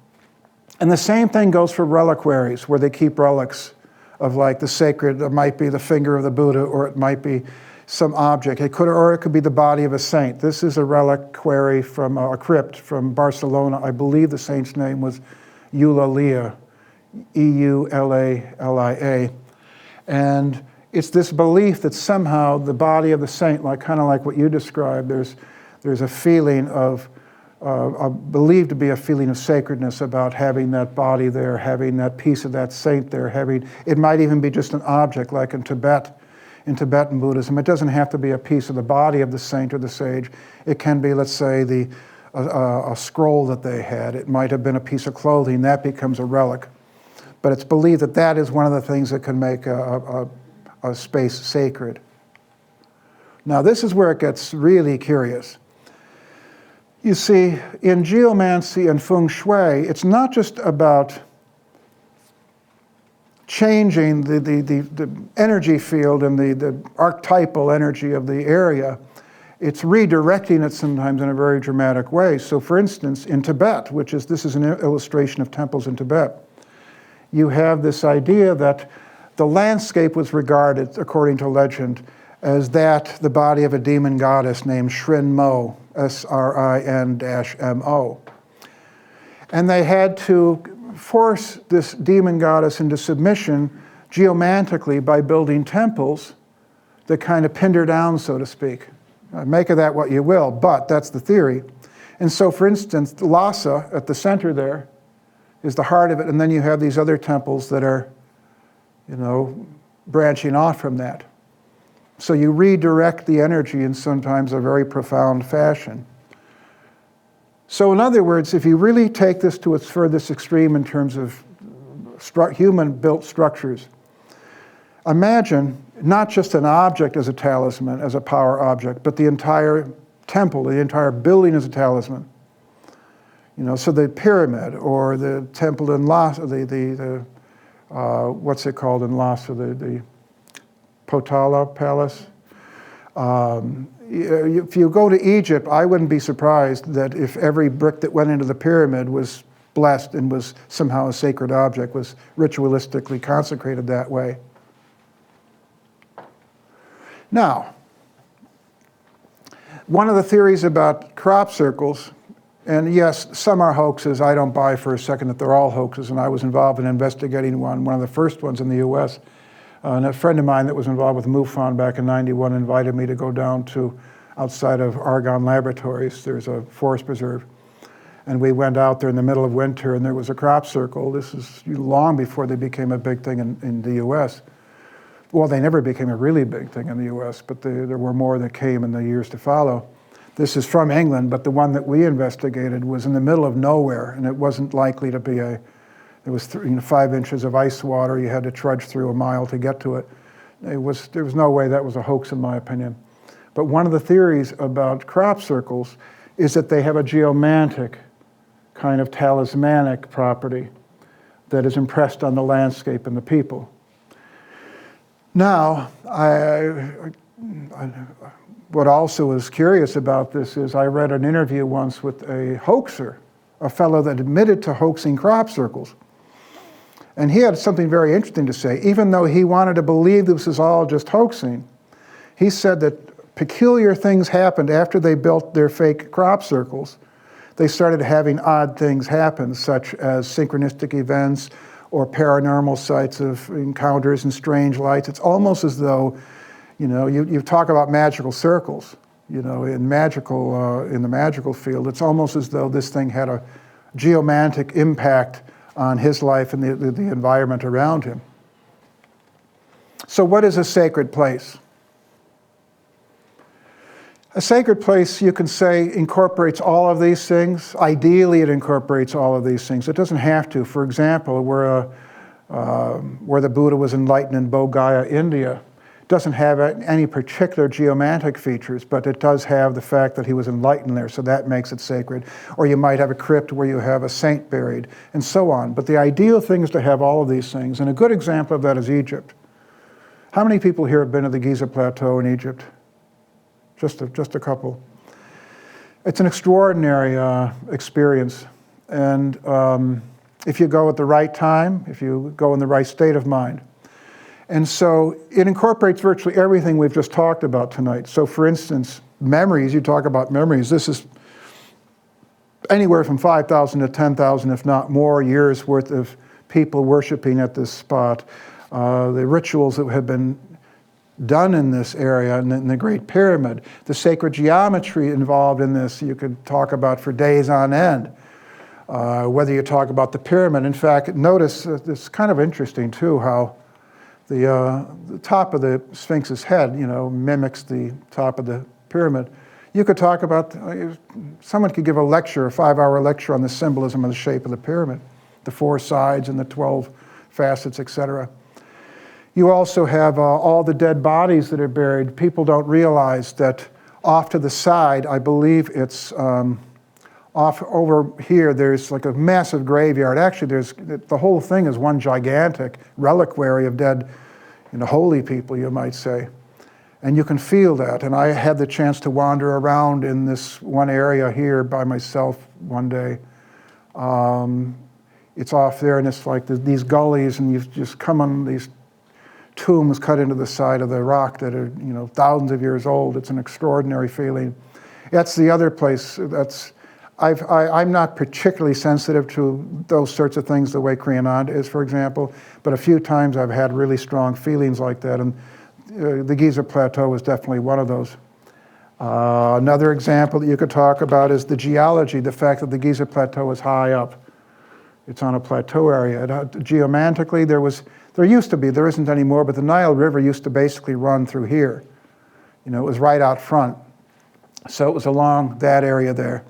the same thing goes for reliquaries, where they keep relics of like the sacred. It might be the finger of the Buddha, or it might be some object. It could be the body of a saint. This is a reliquary from a crypt from Barcelona. I believe the saint's name was Eulalia, Eulalia. And it's this belief that somehow the body of the saint, kind of like what you described, there's a feeling of, believed to be a feeling of sacredness about having that body there, having that piece of that saint there, it might even be just an object, like in Tibetan Buddhism. It doesn't have to be a piece of the body of the saint or the sage. It can be, let's say, a scroll that they had. It might have been a piece of clothing. That becomes a relic. But it's believed that that is one of the things that can make a space sacred. Now, this is where it gets really curious. You see, in geomancy and feng shui, it's not just about changing the energy field and the archetypal energy of the area. It's redirecting it sometimes in a very dramatic way. So for instance, in Tibet, this is an illustration of temples in Tibet, you have this idea that the landscape was regarded, according to legend, as the body of a demon goddess named Shrin Mo, Srin-Mo. And they had to force this demon goddess into submission geomantically by building temples that kind of pinned her down, so to speak. Make of that what you will, but that's the theory. And so, for instance, Lhasa at the center there is the heart of it, and then you have these other temples that are, branching off from that. So you redirect the energy in sometimes a very profound fashion. So in other words, if you really take this to its furthest extreme in terms of human-built structures, imagine not just an object as a talisman, as a power object, but the entire temple, the entire building as a talisman. So the pyramid or the temple in Lhasa, what's it called in Lhasa, the Potala Palace. If you go to Egypt, I wouldn't be surprised that if every brick that went into the pyramid was blessed and was somehow a sacred object, was ritualistically consecrated that way. Now, one of the theories about crop circles, and yes, some are hoaxes. I don't buy for a second that they're all hoaxes, and I was involved in investigating one of the first ones in the US. And a friend of mine that was involved with MUFON back in '91 invited me to go down to outside of Argonne Laboratories. There's a forest preserve. And we went out there in the middle of winter, and there was a crop circle. This is long before they became a big thing in the US. Well, they never became a really big thing in the US, but there were more that came in the years to follow. This is from England, but the one that we investigated was in the middle of nowhere, and it wasn't likely to be there was 5 inches of ice water. You had to trudge through a mile to get to it. There was no way that was a hoax, in my opinion. But one of the theories about crop circles is that they have a geomantic kind of talismanic property that is impressed on the landscape and the people. Now, what also is curious about this is I read an interview once with a hoaxer, a fellow that admitted to hoaxing crop circles. And he had something very interesting to say. Even though he wanted to believe this was all just hoaxing, he said that peculiar things happened after they built their fake crop circles. They started having odd things happen, such as synchronistic events or paranormal sites of encounters and strange lights. It's almost as though, you talk about magical circles, in the magical field. It's almost as though this thing had a geomantic impact on his life and the environment around him. So what is a sacred place? A sacred place, you can say, incorporates all of these things. Ideally, it incorporates all of these things. It doesn't have to. For example, where the Buddha was enlightened in Bodh Gaya, India, doesn't have any particular geomantic features, but it does have the fact that he was enlightened there, so that makes it sacred. Or you might have a crypt where you have a saint buried, and so on. But the ideal thing is to have all of these things, and a good example of that is Egypt. How many people here have been to the Giza Plateau in Egypt? Just a couple. It's an extraordinary experience, and if you go at the right time, if you go in the right state of mind. And so it incorporates virtually everything we've just talked about tonight. So for instance, memories, you talk about memories, this is anywhere from 5,000 to 10,000, if not more, years worth of people worshiping at this spot. The rituals that have been done in this area, in the Great Pyramid, the sacred geometry involved in this, you could talk about for days on end. Whether you talk about the pyramid. In fact, notice, it's kind of interesting too, how the top of the Sphinx's head, mimics the top of the pyramid. You could talk about, someone could give a 5-hour lecture on the symbolism of the shape of the pyramid, the 4 sides and the 12 facets, etc. You also have all the dead bodies that are buried. People don't realize that off to the side, I believe it's off over here, there's like a massive graveyard. Actually, the whole thing is one gigantic reliquary of dead, holy people, you might say. And you can feel that. And I had the chance to wander around in this one area here by myself one day. It's off there, and it's like these gullies, and you just come on these tombs cut into the side of the rock that are, thousands of years old. It's an extraordinary feeling. That's the other place I'm not particularly sensitive to those sorts of things the way Kriyananda is, for example, but a few times I've had really strong feelings like that, and the Giza Plateau was definitely one of those. Another example that you could talk about is the geology, the fact that the Giza Plateau is high up. It's on a plateau area. Geomantically, there used to be, there isn't anymore, but the Nile River used to basically run through here. You know, it was right out front. So it was along that area there.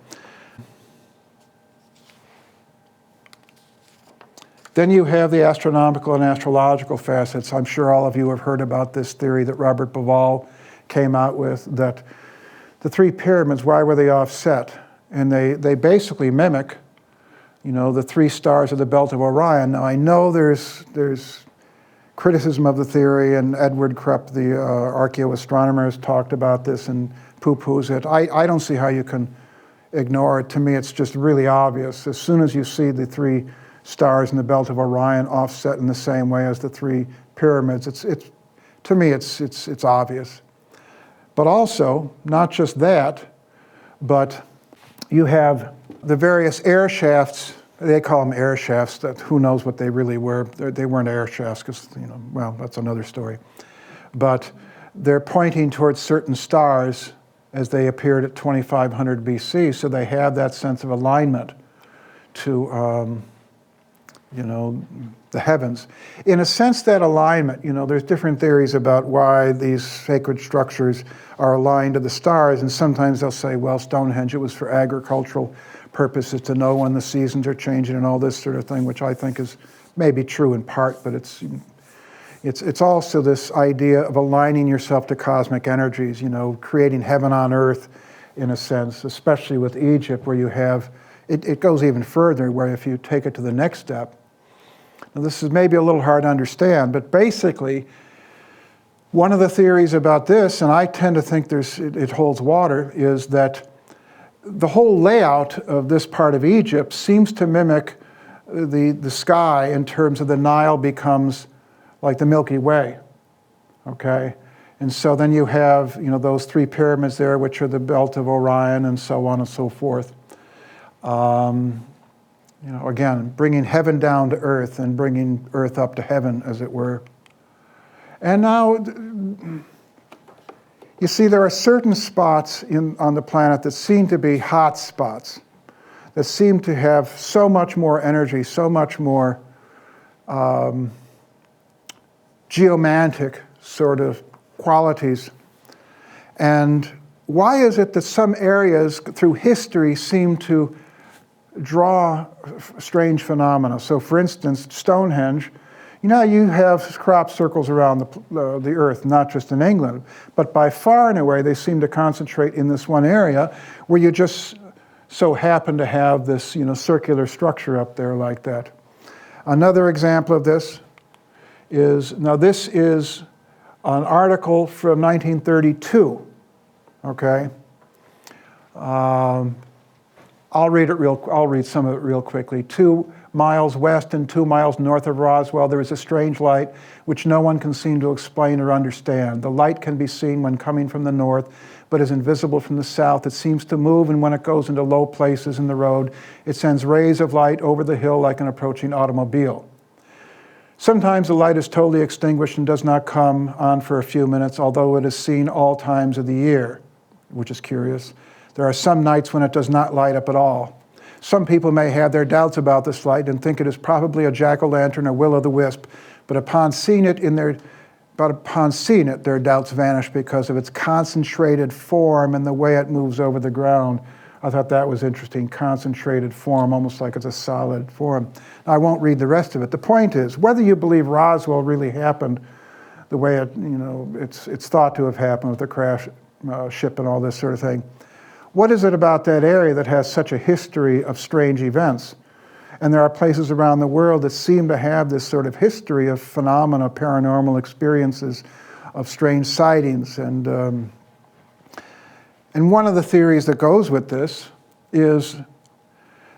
Then you have the astronomical and astrological facets. I'm sure all of you have heard about this theory that Robert Bauval came out with, that the three pyramids, why were they offset? And they basically mimic, you know, the three stars of the belt of Orion. Now I know there's criticism of the theory, and Edward Krupp, the archaeoastronomer, has talked about this and poo-poos it. I don't see how you can ignore it. To me, it's just really obvious. As soon as you see the three stars in the belt of Orion offset in the same way as the three pyramids, to me, it's obvious. But also, not just that, but you have the various air shafts. They call them air shafts, that who knows what they really were. They weren't air shafts because, you know, well, that's another story. But they're pointing towards certain stars as they appeared at 2500 BC, so they have that sense of alignment to, you know, the heavens. In a sense, that alignment, you know, there's different theories about why these sacred structures are aligned to the stars, and sometimes they'll say, well, Stonehenge, it was for agricultural purposes to know when the seasons are changing and all this sort of thing, which I think is maybe true in part, but it's also this idea of aligning yourself to cosmic energies, you know, creating heaven on earth in a sense, especially with Egypt, where you have, it goes even further, where if you take it to the next step, now this is maybe a little hard to understand, but basically, one of the theories about this, and I tend to think it holds water, is that the whole layout of this part of Egypt seems to mimic the sky in terms of the Nile becomes like the Milky Way, okay? And so then you have, you know, those three pyramids there, which are the belt of Orion and so on and so forth. You know, again, bringing heaven down to earth and bringing earth up to heaven, as it were. And now, you see, there are certain spots on the planet that seem to be hot spots, that seem to have so much more energy, so much more geomantic sort of qualities. And why is it that some areas through history seem to draw strange phenomena? So for instance, Stonehenge, you know, you have crop circles around the earth, not just in England, but by far and away they seem to concentrate in this one area where you just so happen to have this, you know, circular structure up there like that. Another example of this is, now this is an article from 1932, okay? I'll read some of it real quickly. 2 miles west and 2 miles north of Roswell, there is a strange light which no one can seem to explain or understand. The light can be seen when coming from the north, but is invisible from the south. It seems to move, and when it goes into low places in the road, it sends rays of light over the hill like an approaching automobile. Sometimes the light is totally extinguished and does not come on for a few minutes, although it is seen all times of the year, which is curious. There are some nights when it does not light up at all. Some people may have their doubts about this light and think it is probably a jack-o'-lantern or will-o'-the-wisp, but upon seeing it, their doubts vanish because of its concentrated form and the way it moves over the ground. I thought that was interesting, concentrated form, almost like it's a solid form. Now, I won't read the rest of it. The point is, whether you believe Roswell really happened the way it, you know, it's thought to have happened with the crash ship and all this sort of thing, what is it about that area that has such a history of strange events? And there are places around the world that seem to have this sort of history of phenomena, paranormal experiences, of strange sightings. And one of the theories that goes with this is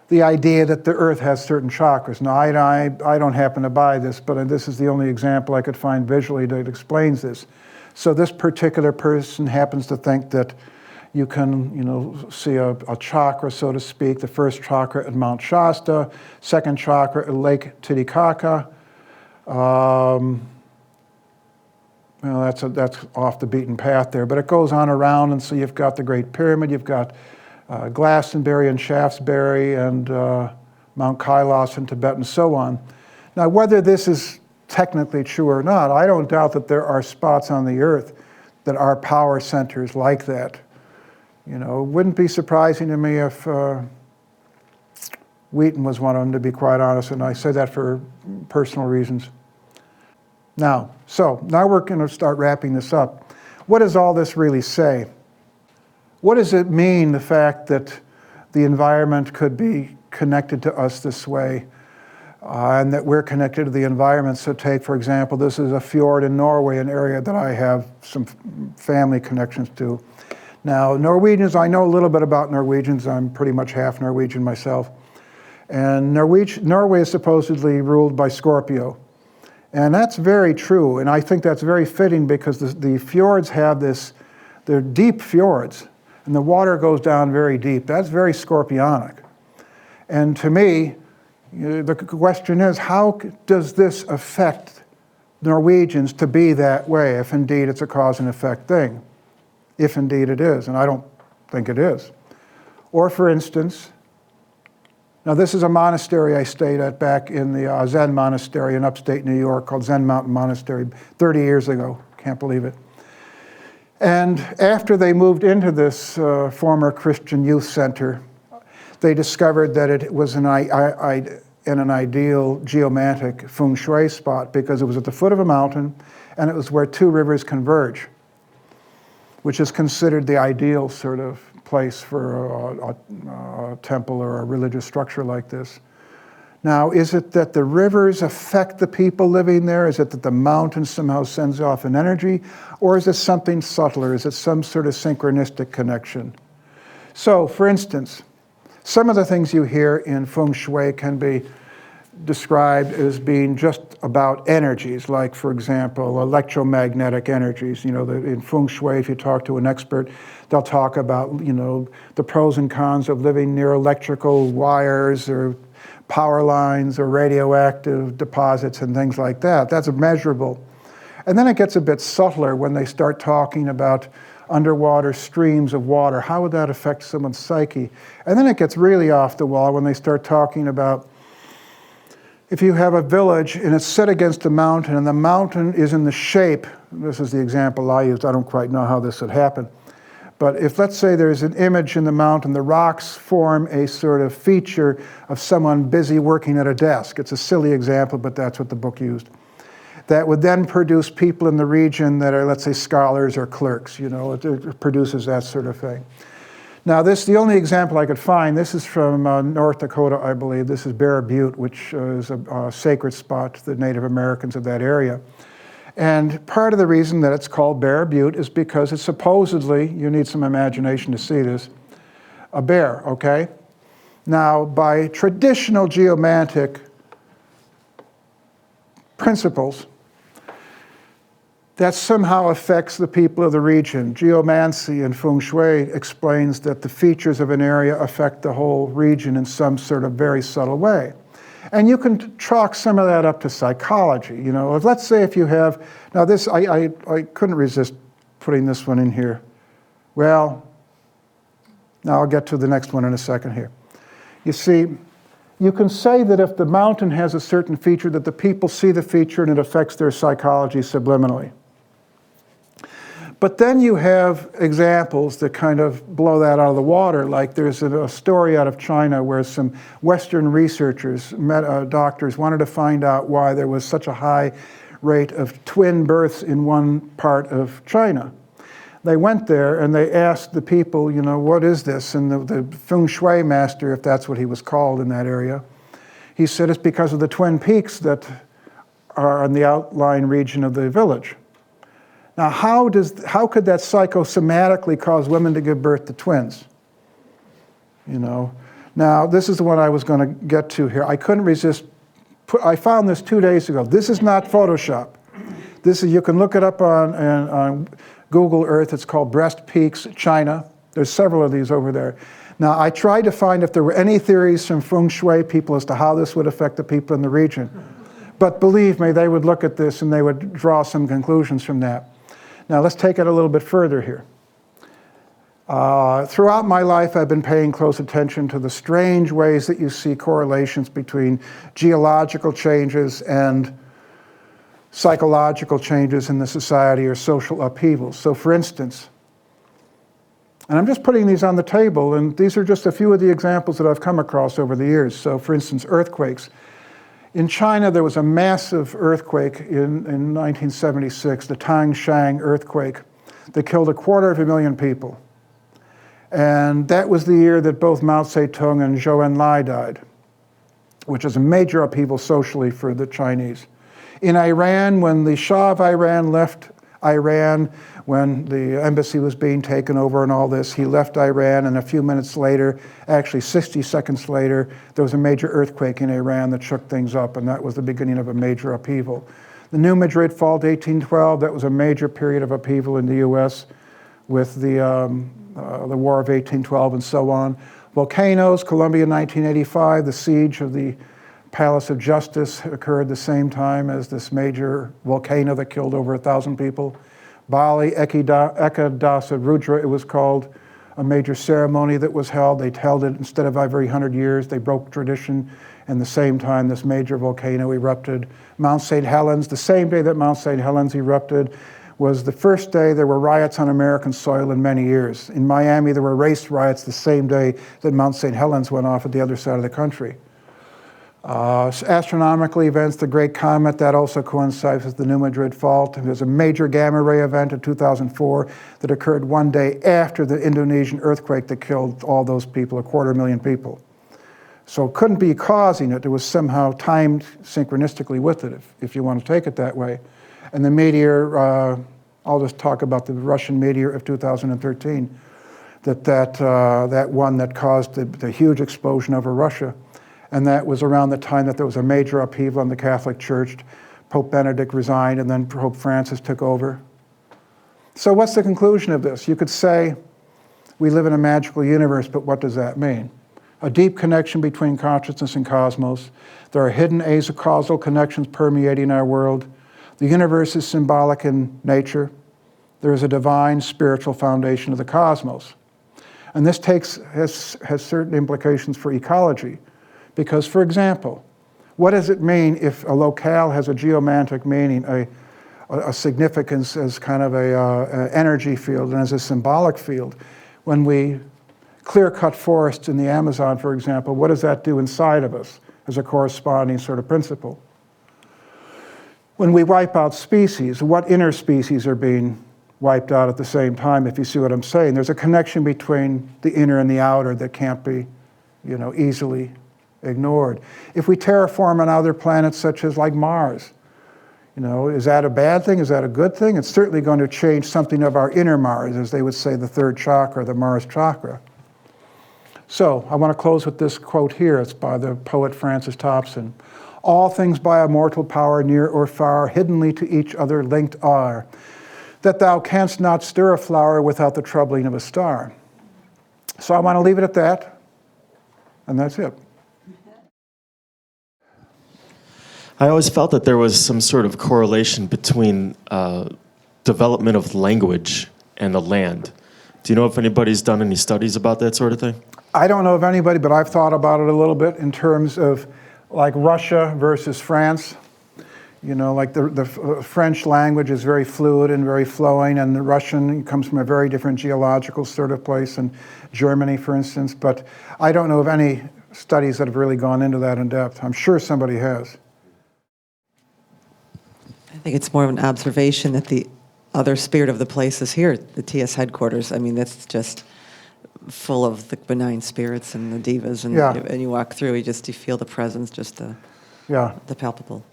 the idea that the earth has certain chakras. Now, I don't happen to buy this, but this is the only example I could find visually that explains this. So this particular person happens to think that you can, you know, see a chakra, so to speak, the first chakra at Mount Shasta, second chakra at Lake Titicaca, well, that's off the beaten path there, but it goes on around, and so you've got the Great Pyramid, you've got Glastonbury and Shaftesbury and Mount Kailas in Tibet and so on. Now, whether this is technically true or not, I don't doubt that there are spots on the Earth that are power centers like that. You know, it wouldn't be surprising to me if Wheaton was one of them, to be quite honest, and I say that for personal reasons. Now we're going to start wrapping this up. What does all this really say? What does it mean, the fact that the environment could be connected to us this way, and that we're connected to the environment? So take, for example, this is a fjord in Norway, an area that I have some family connections to. Now, Norwegians, I know a little bit about Norwegians. I'm pretty much half Norwegian myself. And Norway is supposedly ruled by Scorpio. And that's very true, and I think that's very fitting because the fjords have this, they're deep fjords, and the water goes down very deep. That's very scorpionic. And to me, the question is, how does this affect Norwegians to be that way, if indeed it's a cause and effect thing? If indeed it is, and I don't think it is. Or for instance, now this is a monastery I stayed at back in the Zen monastery in upstate New York called Zen Mountain Monastery 30 years ago. Can't believe it. And after they moved into this former Christian youth center, they discovered that it was an ideal geomantic feng shui spot because it was at the foot of a mountain and it was where two rivers converge, which is considered the ideal sort of place for a temple or a religious structure like this. Now, is it that the rivers affect the people living there? Is it that the mountain somehow sends off an energy? Or is it something subtler? Is it some sort of synchronistic connection? So, for instance, some of the things you hear in feng shui can be described as being just about energies, like, for example, electromagnetic energies. You know, in feng shui, if you talk to an expert, they'll talk about, you know, the pros and cons of living near electrical wires or power lines or radioactive deposits and things like that. That's measurable. And then it gets a bit subtler when they start talking about underwater streams of water. How would that affect someone's psyche? And then it gets really off the wall when they start talking about if you have a village and it's set against a mountain and the mountain is in the shape, this is the example I used, I don't quite know how this would happen, but if, let's say, there's an image in the mountain, the rocks form a sort of feature of someone busy working at a desk. It's a silly example, but that's what the book used. That would then produce people in the region that are, let's say, scholars or clerks. You know, it produces that sort of thing. Now, the only example I could find, this is from North Dakota, I believe. This is Bear Butte, which is a sacred spot to the Native Americans of that area. And part of the reason that it's called Bear Butte is because it's supposedly, you need some imagination to see this, a bear, okay? Now, by traditional geomantic principles, that somehow affects the people of the region. Geomancy and feng shui explains that the features of an area affect the whole region in some sort of very subtle way. And you can chalk some of that up to psychology. You know, let's say if you have, now this, I couldn't resist putting this one in here. Well, now I'll get to the next one in a second here. You see, you can say that if the mountain has a certain feature, that the people see the feature and it affects their psychology subliminally. But then you have examples that kind of blow that out of the water. Like there's a story out of China where some Western researchers, doctors, wanted to find out why there was such a high rate of twin births in one part of China. They went there and they asked the people, you know, what is this? And the feng shui master, if that's what he was called in that area, he said it's because of the twin peaks that are in the outlying region of the village. Now, how could that psychosomatically cause women to give birth to twins? You know. Now, this is the one I was going to get to here. I couldn't resist. I found this 2 days ago. This is not Photoshop. This is, you can look it up on Google Earth. It's called Breast Peaks, China. There's several of these over there. Now, I tried to find if there were any theories from feng shui people as to how this would affect the people in the region. But believe me, they would look at this and they would draw some conclusions from that. Now let's take it a little bit further here. Throughout my life, I've been paying close attention to the strange ways that you see correlations between geological changes and psychological changes in the society or social upheavals. So for instance, and I'm just putting these on the table, and these are just a few of the examples that I've come across over the years. So for instance, earthquakes. In China, there was a massive earthquake in 1976, the Tangshan earthquake, that killed 250,000 people. And that was the year that both Mao Zedong and Zhou Enlai died, which is a major upheaval socially for the Chinese. In Iran, when the Shah of Iran left Iran, when the embassy was being taken over and all this, he left Iran, and a few minutes later, actually 60 seconds later, there was a major earthquake in Iran that shook things up, and that was the beginning of a major upheaval. The New Madrid Fault, 1812, that was a major period of upheaval in the US with the War of 1812 and so on. Volcanoes, Colombia 1985, the siege of the Palace of Justice occurred the same time as this major volcano that killed over 1,000 people. Bali, Ekadasa Rudra, it was called, a major ceremony that was held. They held it instead of every 100 years. They broke tradition, and the same time this major volcano erupted. Mount St Helens, the same day that Mount St Helens erupted, was the first day there were riots on American soil in many years. In Miami, there were race riots the same day that Mount St. Helens went off at the other side of the country. Astronomical events, the Great Comet, that also coincides with the New Madrid Fault. There's a major gamma ray event in 2004 that occurred one day after the Indonesian earthquake that killed all those people, 250,000 people. So it couldn't be causing it. It was somehow timed synchronistically with it, if you want to take it that way. And the meteor, I'll just talk about the Russian meteor of 2013, that one that caused the huge explosion over Russia. And that was around the time that there was a major upheaval in the Catholic Church. Pope Benedict resigned, and then Pope Francis took over. So what's the conclusion of this? You could say we live in a magical universe, but what does that mean? A deep connection between consciousness and cosmos. There are hidden acausal connections permeating our world. The universe is symbolic in nature. There is a divine spiritual foundation of the cosmos. And this has certain implications for ecology. Because, for example, what does it mean if a locale has a geomantic meaning, a significance as kind of an energy field and as a symbolic field? When we clear-cut forests in the Amazon, for example, what does that do inside of us as a corresponding sort of principle? When we wipe out species, what inner species are being wiped out at the same time, if you see what I'm saying? There's a connection between the inner and the outer that can't be, easily ignored. If we terraform on other planets such as like Mars, is that a bad thing? Is that a good thing? It's certainly going to change something of our inner Mars, as they would say, the third chakra, the Mars chakra. So I want to close with this quote here. It's by the poet Francis Thompson. All things by a mortal power, near or far, hiddenly to each other linked are, that thou canst not stir a flower without the troubling of a star. So I want to leave it at that, and that's it. I always felt that there was some sort of correlation between development of language and the land. Do you know if anybody's done any studies about that sort of thing? I don't know of anybody, but I've thought about it a little bit in terms of like Russia versus France. Like the French language is very fluid and very flowing, and the Russian comes from a very different geological sort of place, and Germany, for instance. But I don't know of any studies that have really gone into that in depth. I'm sure somebody has. I think it's more of an observation that the other spirit of the place is here, the TS headquarters. I mean, that's just full of the benign spirits and the divas, and you walk through, you feel the presence, just the palpable.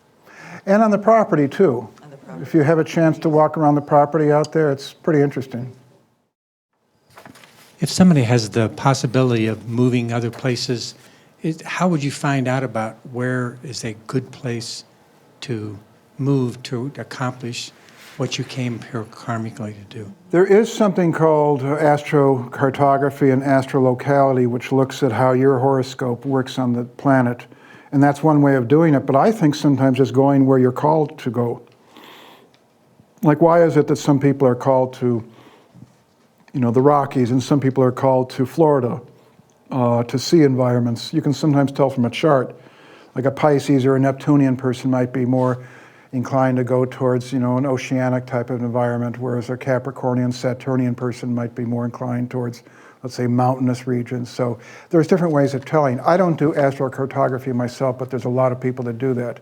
And on the property, too. If you have a chance to walk around the property out there, it's pretty interesting. If somebody has the possibility of moving other places, how would you find out about where is a good place to move to accomplish what you came here karmically to do? There is something called astrocartography and astrolocality, which looks at how your horoscope works on the planet. And that's one way of doing it. But I think sometimes just going where you're called to go. Like, why is it that some people are called to, the Rockies, and some people are called to Florida to see environments? You can sometimes tell from a chart. Like a Pisces or a Neptunian person might be more inclined to go towards, an oceanic type of environment, whereas a Capricornian, Saturnian person might be more inclined towards, let's say, mountainous regions. So there's different ways of telling. I don't do astrocartography myself, but there's a lot of people that do that.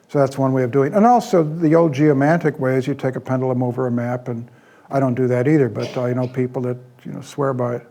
So that's one way of doing it. And also the old geomantic way is you take a pendulum over a map, and I don't do that either, but I know people that swear by it.